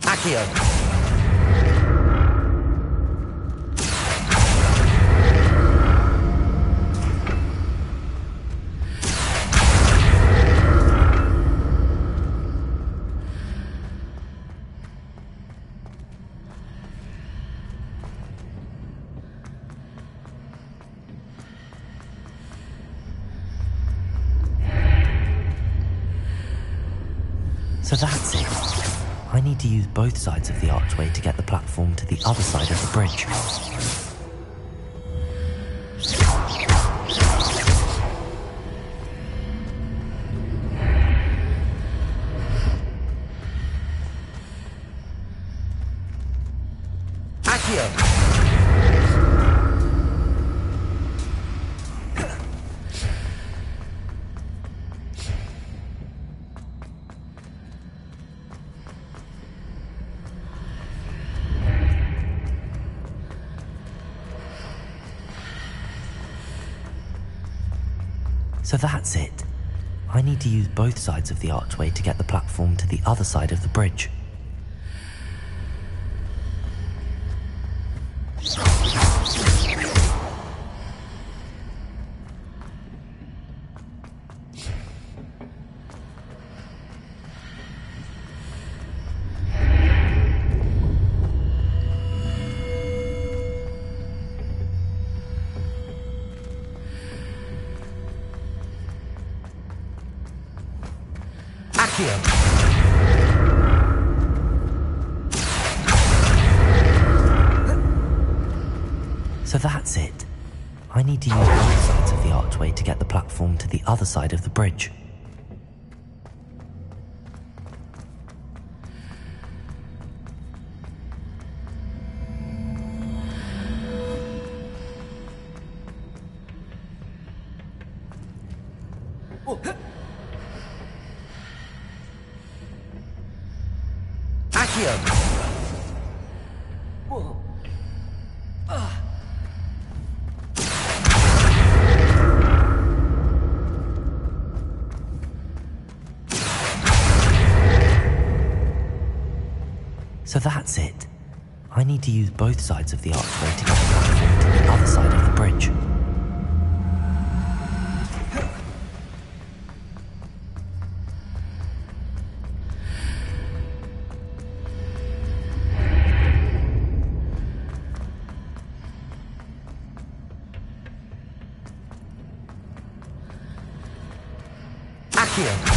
Accio! So that's it. I need to use both sides of the archway to get the platform to the other side of the bridge. Accio. So that's it. I need to use both sides of the archway to get the platform to the other side of the bridge. So that's it. I need to use both sides of the archway to get the platform to the other side of the bridge. Accio. So that's it. I need to use both sides of the archway to get the platform to the other side of the bridge. Accio.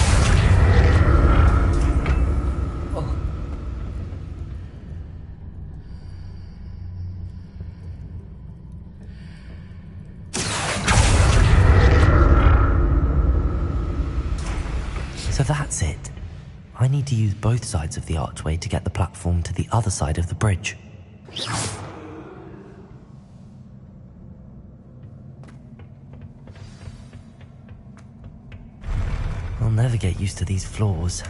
So that's it. I need to use both sides of the archway to get the platform to the other side of the bridge. I'll never get used to these floors.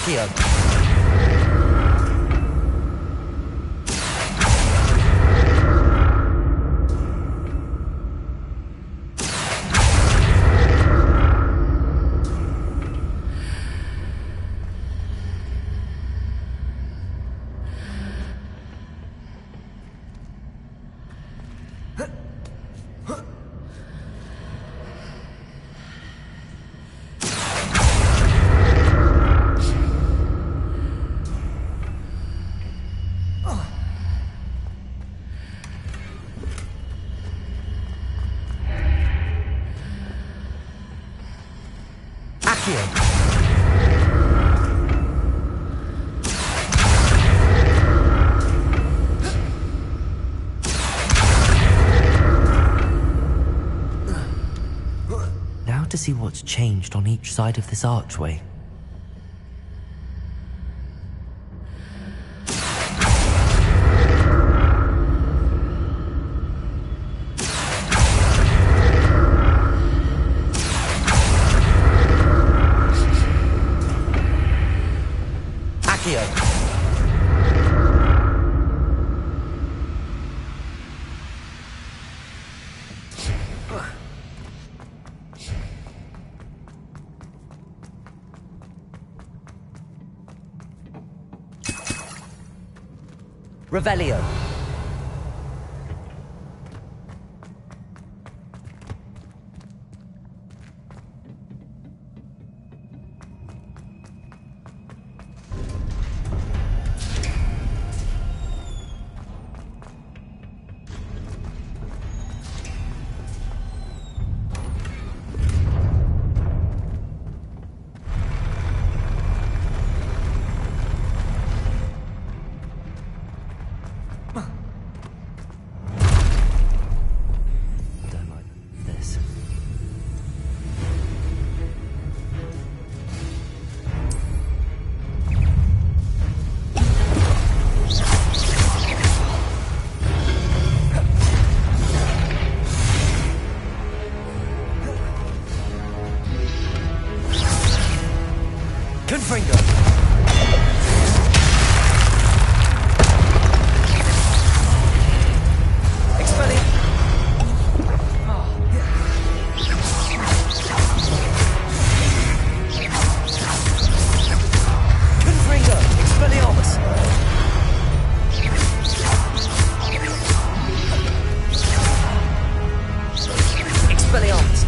Accio. Now to see what's changed on each side of this archway. Revelio. Confringo. Expelling. Confringo. Expelliarmus. Expelliarmus.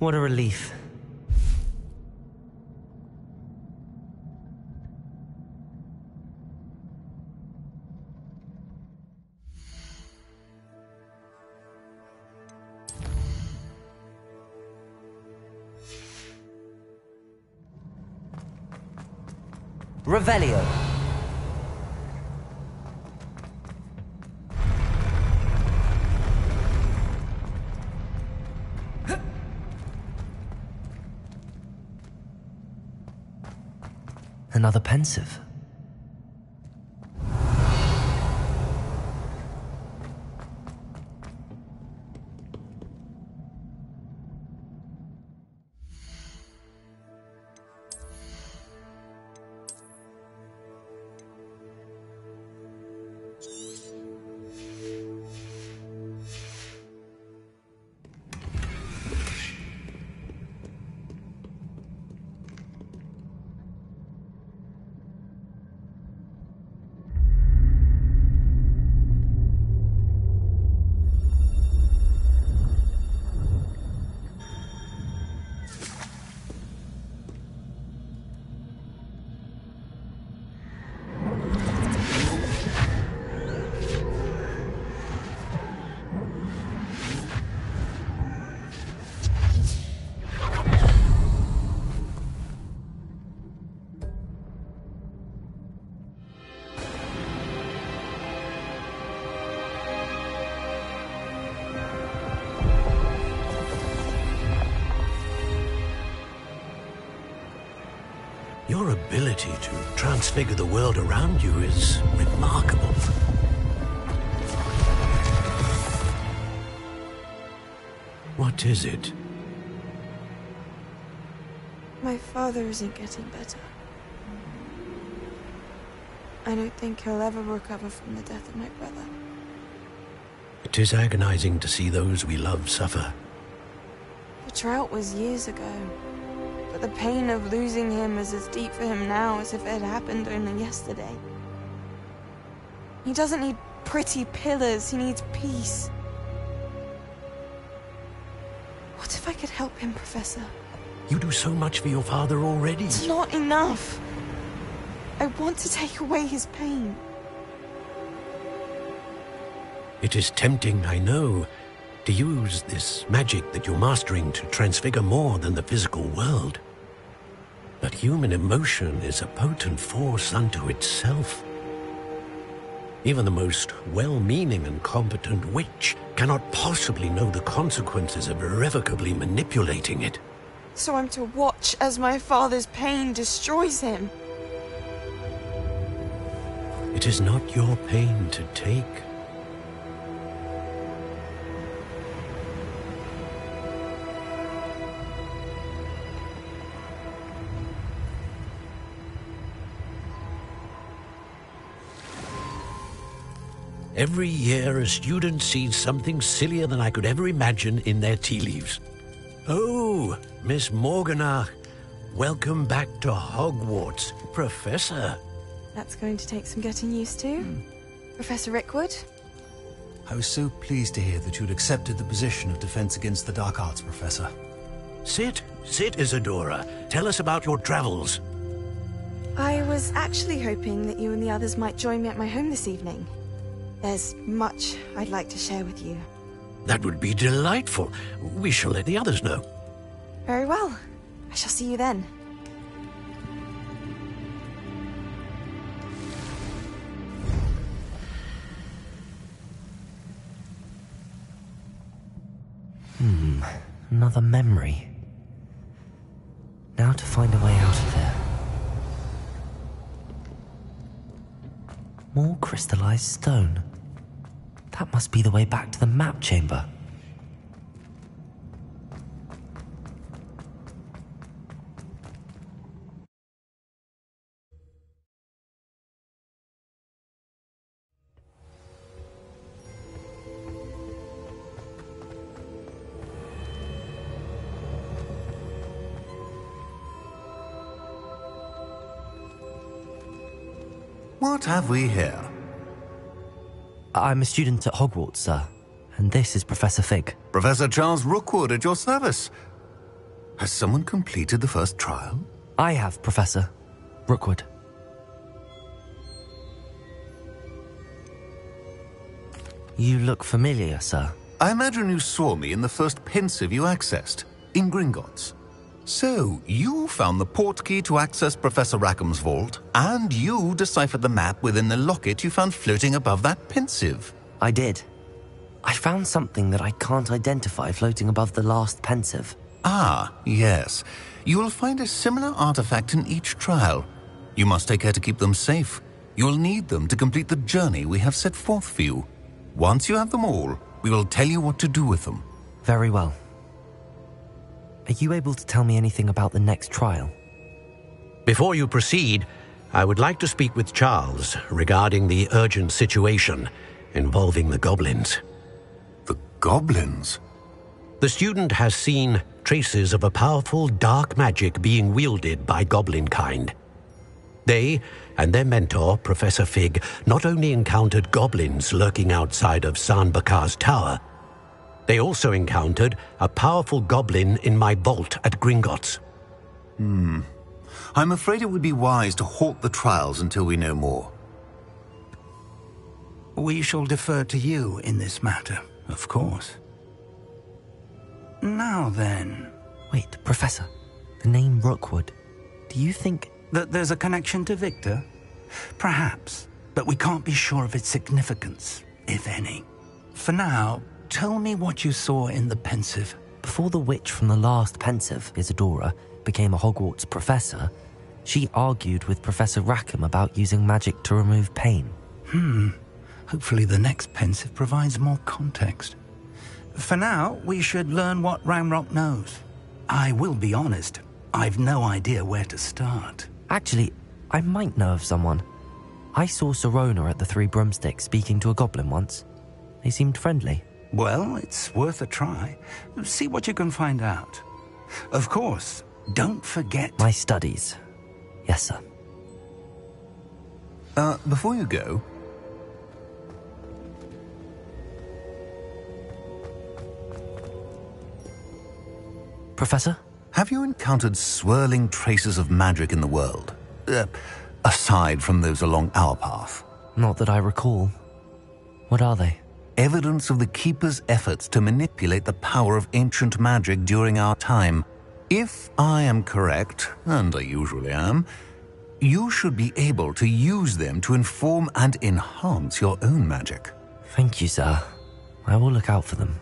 What a relief. Revelio. Another pensive. Your ability to transfigure the world around you is remarkable. What is it? My father isn't getting better. I don't think he'll ever recover from the death of my brother. It is agonizing to see those we love suffer. The drought was years ago, but the pain of losing him is as deep for him now as if it had happened only yesterday. He doesn't need pretty pillars, he needs peace. What if I could help him, Professor? You do so much for your father already. It's not enough. I want to take away his pain. It is tempting, I know, to use this magic that you're mastering to transfigure more than the physical world. But human emotion is a potent force unto itself. Even the most well-meaning and competent witch cannot possibly know the consequences of irrevocably manipulating it. So I'm to watch as my father's pain destroys him. It is not your pain to take. Every year, a student sees something sillier than I could ever imagine in their tea leaves. Oh, Miss Morganach, welcome back to Hogwarts, Professor. That's going to take some getting used to. Professor Rickwood? I was so pleased to hear that you'd accepted the position of Defense Against the Dark Arts, Professor. Sit, Isadora. Tell us about your travels. I was actually hoping that you and the others might join me at my home this evening. There's much I'd like to share with you. That would be delightful. We shall let the others know. Very well. I shall see you then. Another memory. Now to find a way out of there. More crystallized stone. That must be the way back to the map chamber. What have we here? I'm a student at Hogwarts, sir. And this is Professor Fig. Professor Charles Rookwood at your service. Has someone completed the first trial? I have, Professor. Rookwood. You look familiar, sir. I imagine you saw me in the first pensive you accessed, in Gringotts. So, you found the portkey to access Professor Rackham's vault, and you deciphered the map within the locket you found floating above that pensive. I did. I found something that I can't identify floating above the last pensive. Ah, yes. You will find a similar artifact in each trial. You must take care to keep them safe. You will need them to complete the journey we have set forth for you. Once you have them all, we will tell you what to do with them. Very well. Are you able to tell me anything about the next trial? Before you proceed, I would like to speak with Charles regarding the urgent situation involving the goblins. The goblins? The student has seen traces of a powerful dark magic being wielded by goblin kind. They and their mentor, Professor Fig, not only encountered goblins lurking outside of San Bakar's tower, they also encountered a powerful goblin in my vault at Gringotts. I'm afraid it would be wise to halt the trials until we know more. We shall defer to you in this matter, of course. Now then... Wait, Professor. The name Rookwood. Do you think... that there's a connection to Victor? Perhaps, but we can't be sure of its significance, if any. For now, tell me what you saw in the pensive. Before the witch from the last pensive, Isadora, became a Hogwarts professor, she argued with Professor Rackham about using magic to remove pain. Hopefully the next pensive provides more context. For now, we should learn what Ranrock knows. I will be honest, I've no idea where to start. Actually, I might know of someone. I saw Serona at the Three Broomsticks speaking to a goblin once. They seemed friendly. Well, it's worth a try. See what you can find out. Of course, don't forget... My studies. Yes, sir. Before you go... Professor? Have you encountered swirling traces of magic in the world? Aside from those along our path? Not that I recall. What are they? Evidence of the Keeper's efforts to manipulate the power of ancient magic during our time. If I am correct, and I usually am, you should be able to use them to inform and enhance your own magic. Thank you, sir. I will look out for them.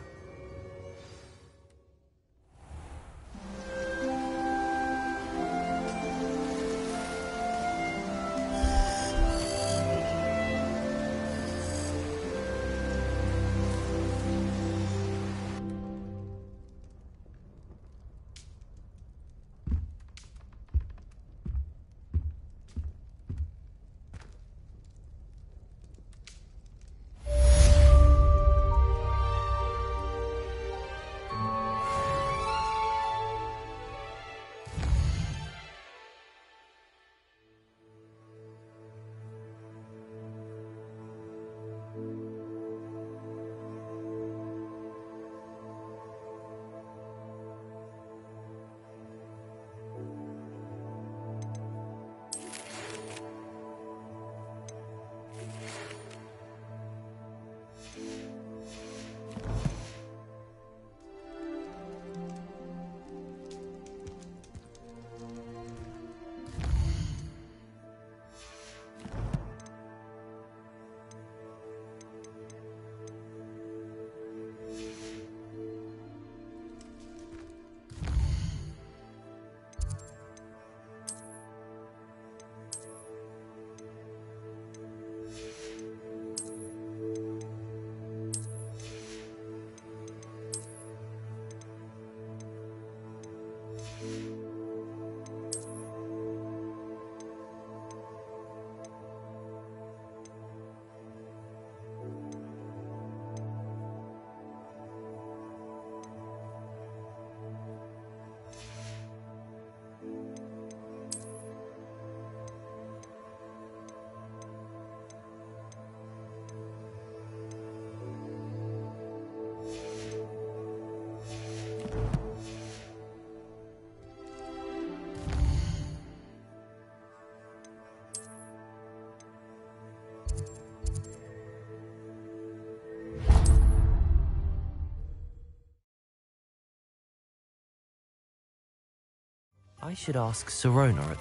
I should ask Serona at...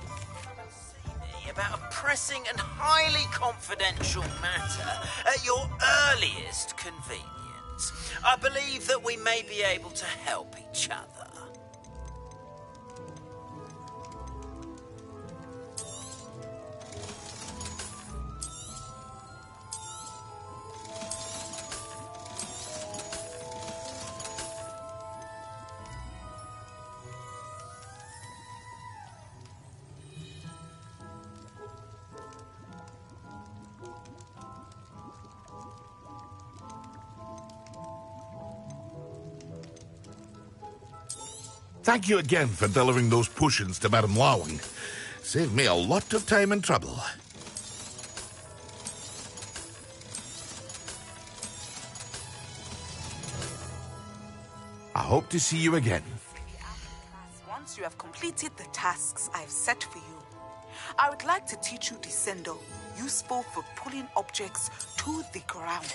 About a pressing and highly confidential matter at your earliest convenience. I believe that we may be able to help each other. Thank you again for delivering those potions to Madame Lawing. Saved me a lot of time and trouble. I hope to see you again. Once you have completed the tasks I've set for you, I would like to teach you Descendo, useful for pulling objects to the ground.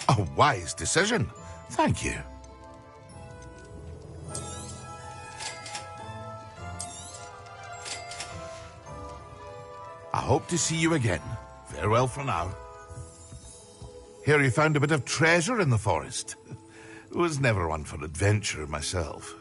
A wise decision. Thank you. I hope to see you again. Farewell for now. Hear you found a bit of treasure in the forest. Was never one for adventure myself.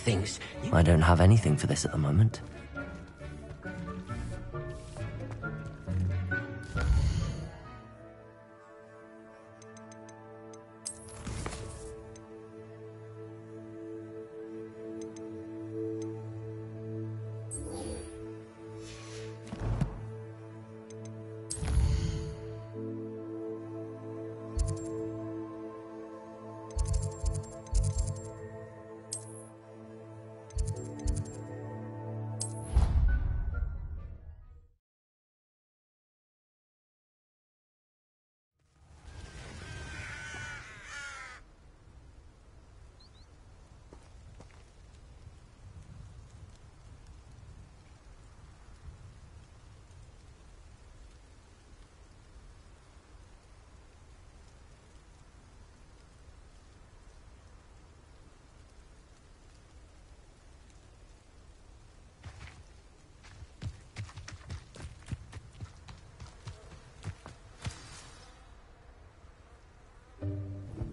Things. I don't have anything for this at the moment.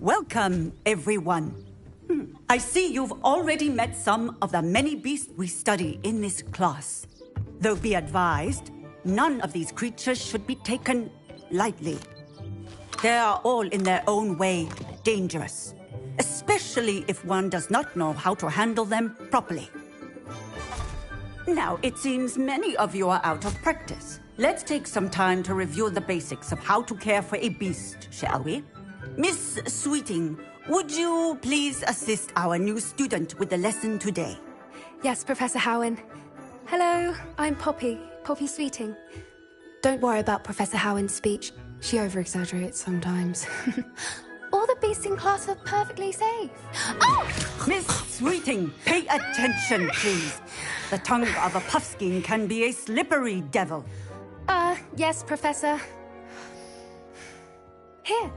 Welcome, everyone. I see you've already met some of the many beasts we study in this class. Though be advised, none of these creatures should be taken lightly. They are all in their own way dangerous, especially if one does not know how to handle them properly. Now, it seems many of you are out of practice. Let's take some time to review the basics of how to care for a beast, shall we? Miss Sweeting, would you please assist our new student with the lesson today? Yes, Professor Howen. Hello, I'm Poppy Sweeting. Don't worry about Professor Howen's speech. She over-exaggerates sometimes. All the beasts in class are perfectly safe. Oh! Miss Sweeting, pay attention, please. The tongue of a puffskein can be a slippery devil. Yes, Professor. Here,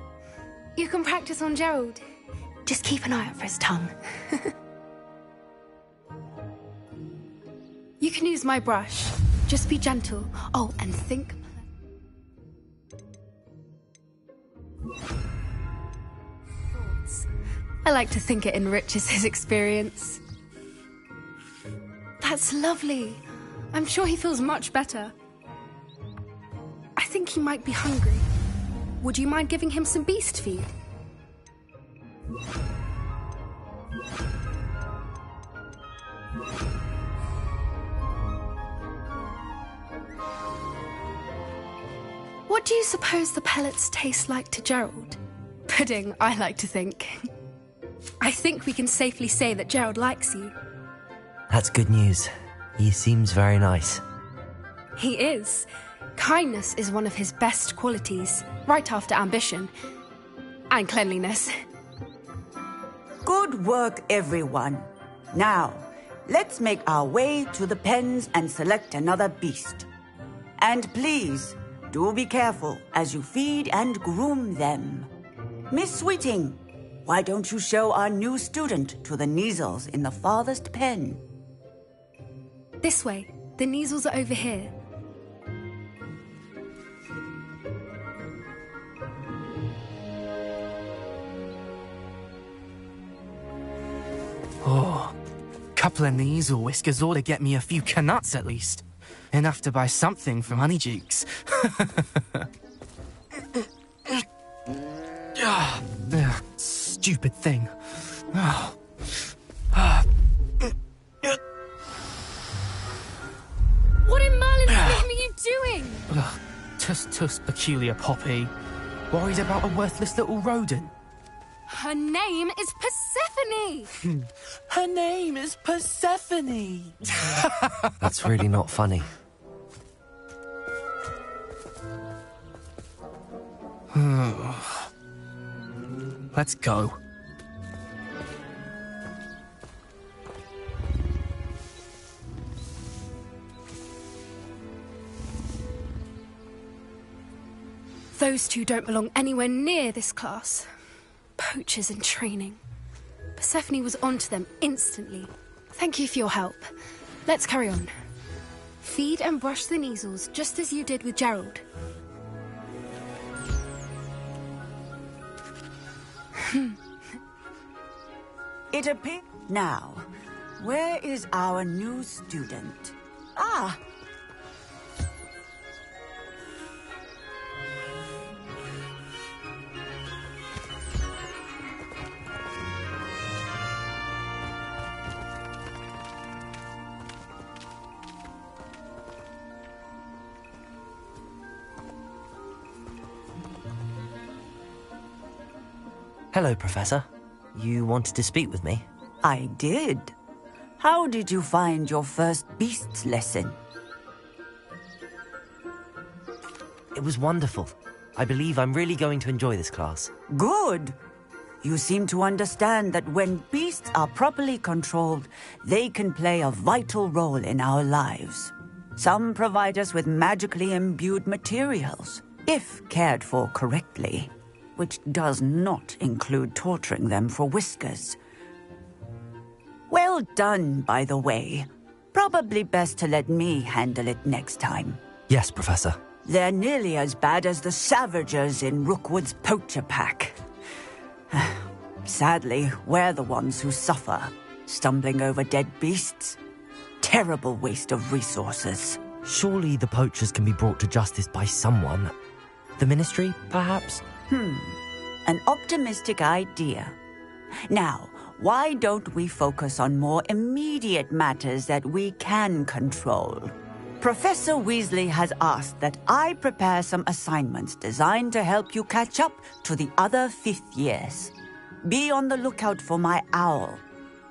you can practice on Gerald. Just keep an eye out for his tongue. You can use my brush. Just be gentle. Oh, and think. I like to think it enriches his experience. That's lovely. I'm sure he feels much better. I think he might be hungry. Would you mind giving him some beast feed? What do you suppose the pellets taste like to Gerald? Pudding, I like to think. I think we can safely say that Gerald likes you. That's good news. He seems very nice. He is. Kindness is one of his best qualities, right after ambition. And cleanliness. Good work, everyone. Now, let's make our way to the pens and select another beast. And please, do be careful as you feed and groom them. Miss Sweeting, why don't you show our new student to the Neasels in the farthest pen? This way. The Neasels are over here. Oh, couple of Neasel whiskers ought to get me a few canuts at least. Enough to buy something from Honeydukes. Stupid thing. What in Merlin's name are you doing? Tuss, peculiar Poppy. Worried about a worthless little rodent. Her name is Persephone! Her name is Persephone! That's really not funny. Let's go. Those two don't belong anywhere near this class. Poachers in training. Persephone was onto them instantly. Thank you for your help. Let's carry on. Feed and brush the Neasels just as you did with Gerald. It appears... Now, where is our new student? Ah! Hello, Professor. You wanted to speak with me? I did. How did you find your first beasts lesson? It was wonderful. I believe I'm really going to enjoy this class. Good. You seem to understand that when beasts are properly controlled, they can play a vital role in our lives. Some provide us with magically imbued materials, if cared for correctly, which does not include torturing them for whiskers. Well done, by the way. Probably best to let me handle it next time. Yes, Professor. They're nearly as bad as the Savagers in Rookwood's poacher pack. Sadly, we're the ones who suffer, stumbling over dead beasts. Terrible waste of resources. Surely the poachers can be brought to justice by someone. The Ministry, perhaps? An optimistic idea. Now, why don't we focus on more immediate matters that we can control? Professor Weasley has asked that I prepare some assignments designed to help you catch up to the other 5th years. Be on the lookout for my owl.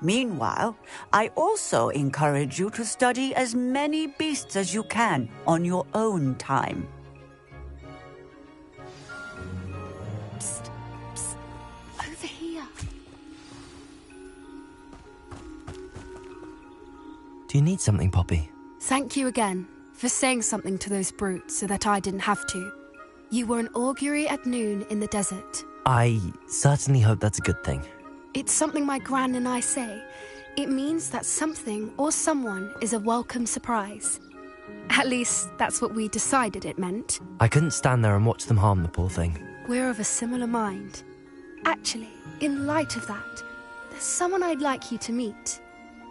Meanwhile, I also encourage you to study as many beasts as you can on your own time. Psst, psst. Over here. Do you need something, Poppy? Thank you again for saying something to those brutes so that I didn't have to. You were an augury at noon in the desert. I certainly hope that's a good thing. It's something my gran and I say. It means that something or someone is a welcome surprise. At least, that's what we decided it meant. I couldn't stand there and watch them harm the poor thing. We're of a similar mind. Actually, in light of that, there's someone I'd like you to meet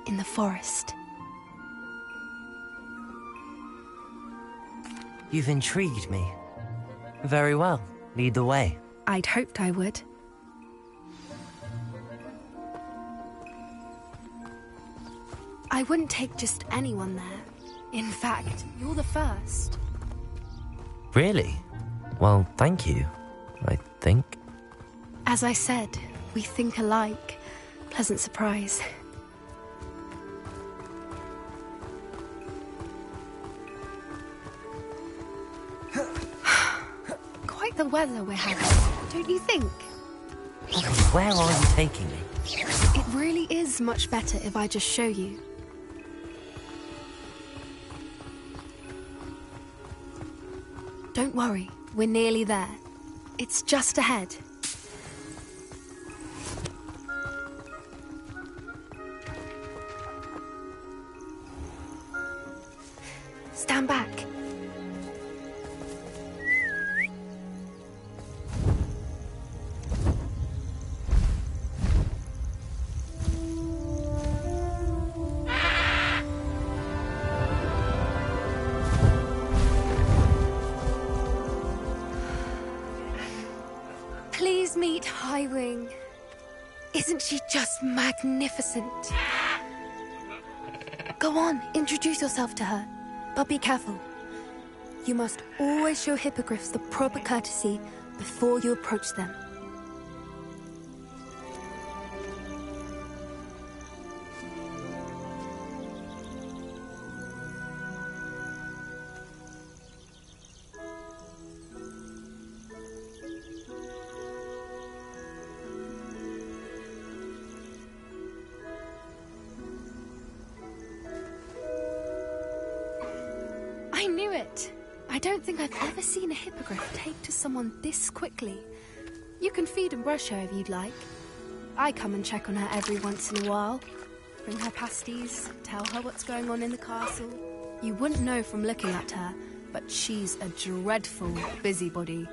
in the forest. You've intrigued me. Very well. Lead the way. I'd hoped I would. I wouldn't take just anyone there. In fact, you're the first. Really? Well, thank you, I think. As I said, we think alike. Pleasant surprise. Quite the weather we're having, don't you think? Where are you taking me? It really is much better if I just show you. Don't worry, we're nearly there. It's just ahead. Stand back. Please meet Highwing. Isn't she just magnificent? Go on, introduce yourself to her. But be careful. You must always show hippogriffs the proper courtesy before you approach them. I knew it! I don't think I've ever seen a hippogriff take to someone this quickly. You can feed and brush her if you'd like. I come and check on her every once in a while. Bring her pasties, tell her what's going on in the castle. You wouldn't know from looking at her, but she's a dreadful busybody.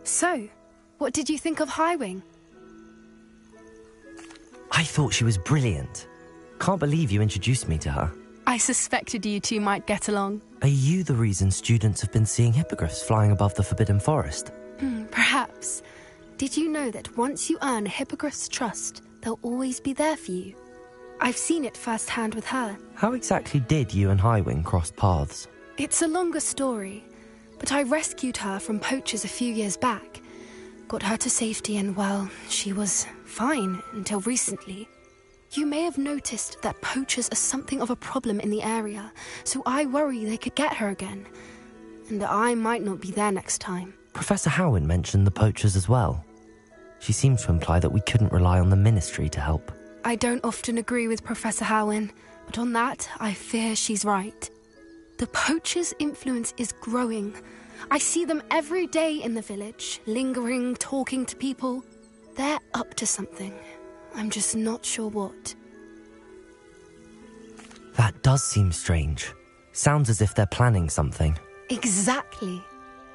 So, what did you think of Highwing? I thought she was brilliant. Can't believe you introduced me to her. I suspected you two might get along. Are you the reason students have been seeing hippogriffs flying above the Forbidden Forest? Perhaps. Did you know that once you earn a hippogriff's trust, they'll always be there for you? I've seen it firsthand with her. How exactly did you and Highwing cross paths? It's a longer story, but I rescued her from poachers a few years back. Got her to safety and, well, she was fine until recently. You may have noticed that poachers are something of a problem in the area, so I worry they could get her again. And I might not be there next time. Professor Howin mentioned the poachers as well. She seemed to imply that we couldn't rely on the Ministry to help. I don't often agree with Professor Howin, but on that, I fear she's right. The poachers' influence is growing. I see them every day in the village, lingering, talking to people. They're up to something. I'm just not sure what. That does seem strange. Sounds as if they're planning something. Exactly.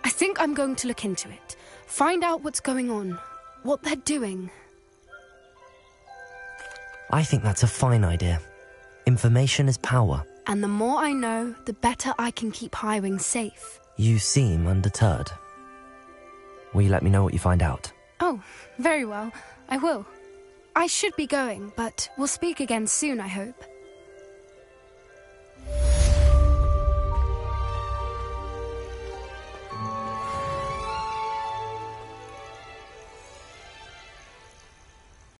I think I'm going to look into it. Find out what's going on. What they're doing. I think that's a fine idea. Information is power. And the more I know, the better I can keep Highwing safe. You seem undeterred. Will you let me know what you find out? Oh, very well. I will. I should be going, but we'll speak again soon, I hope.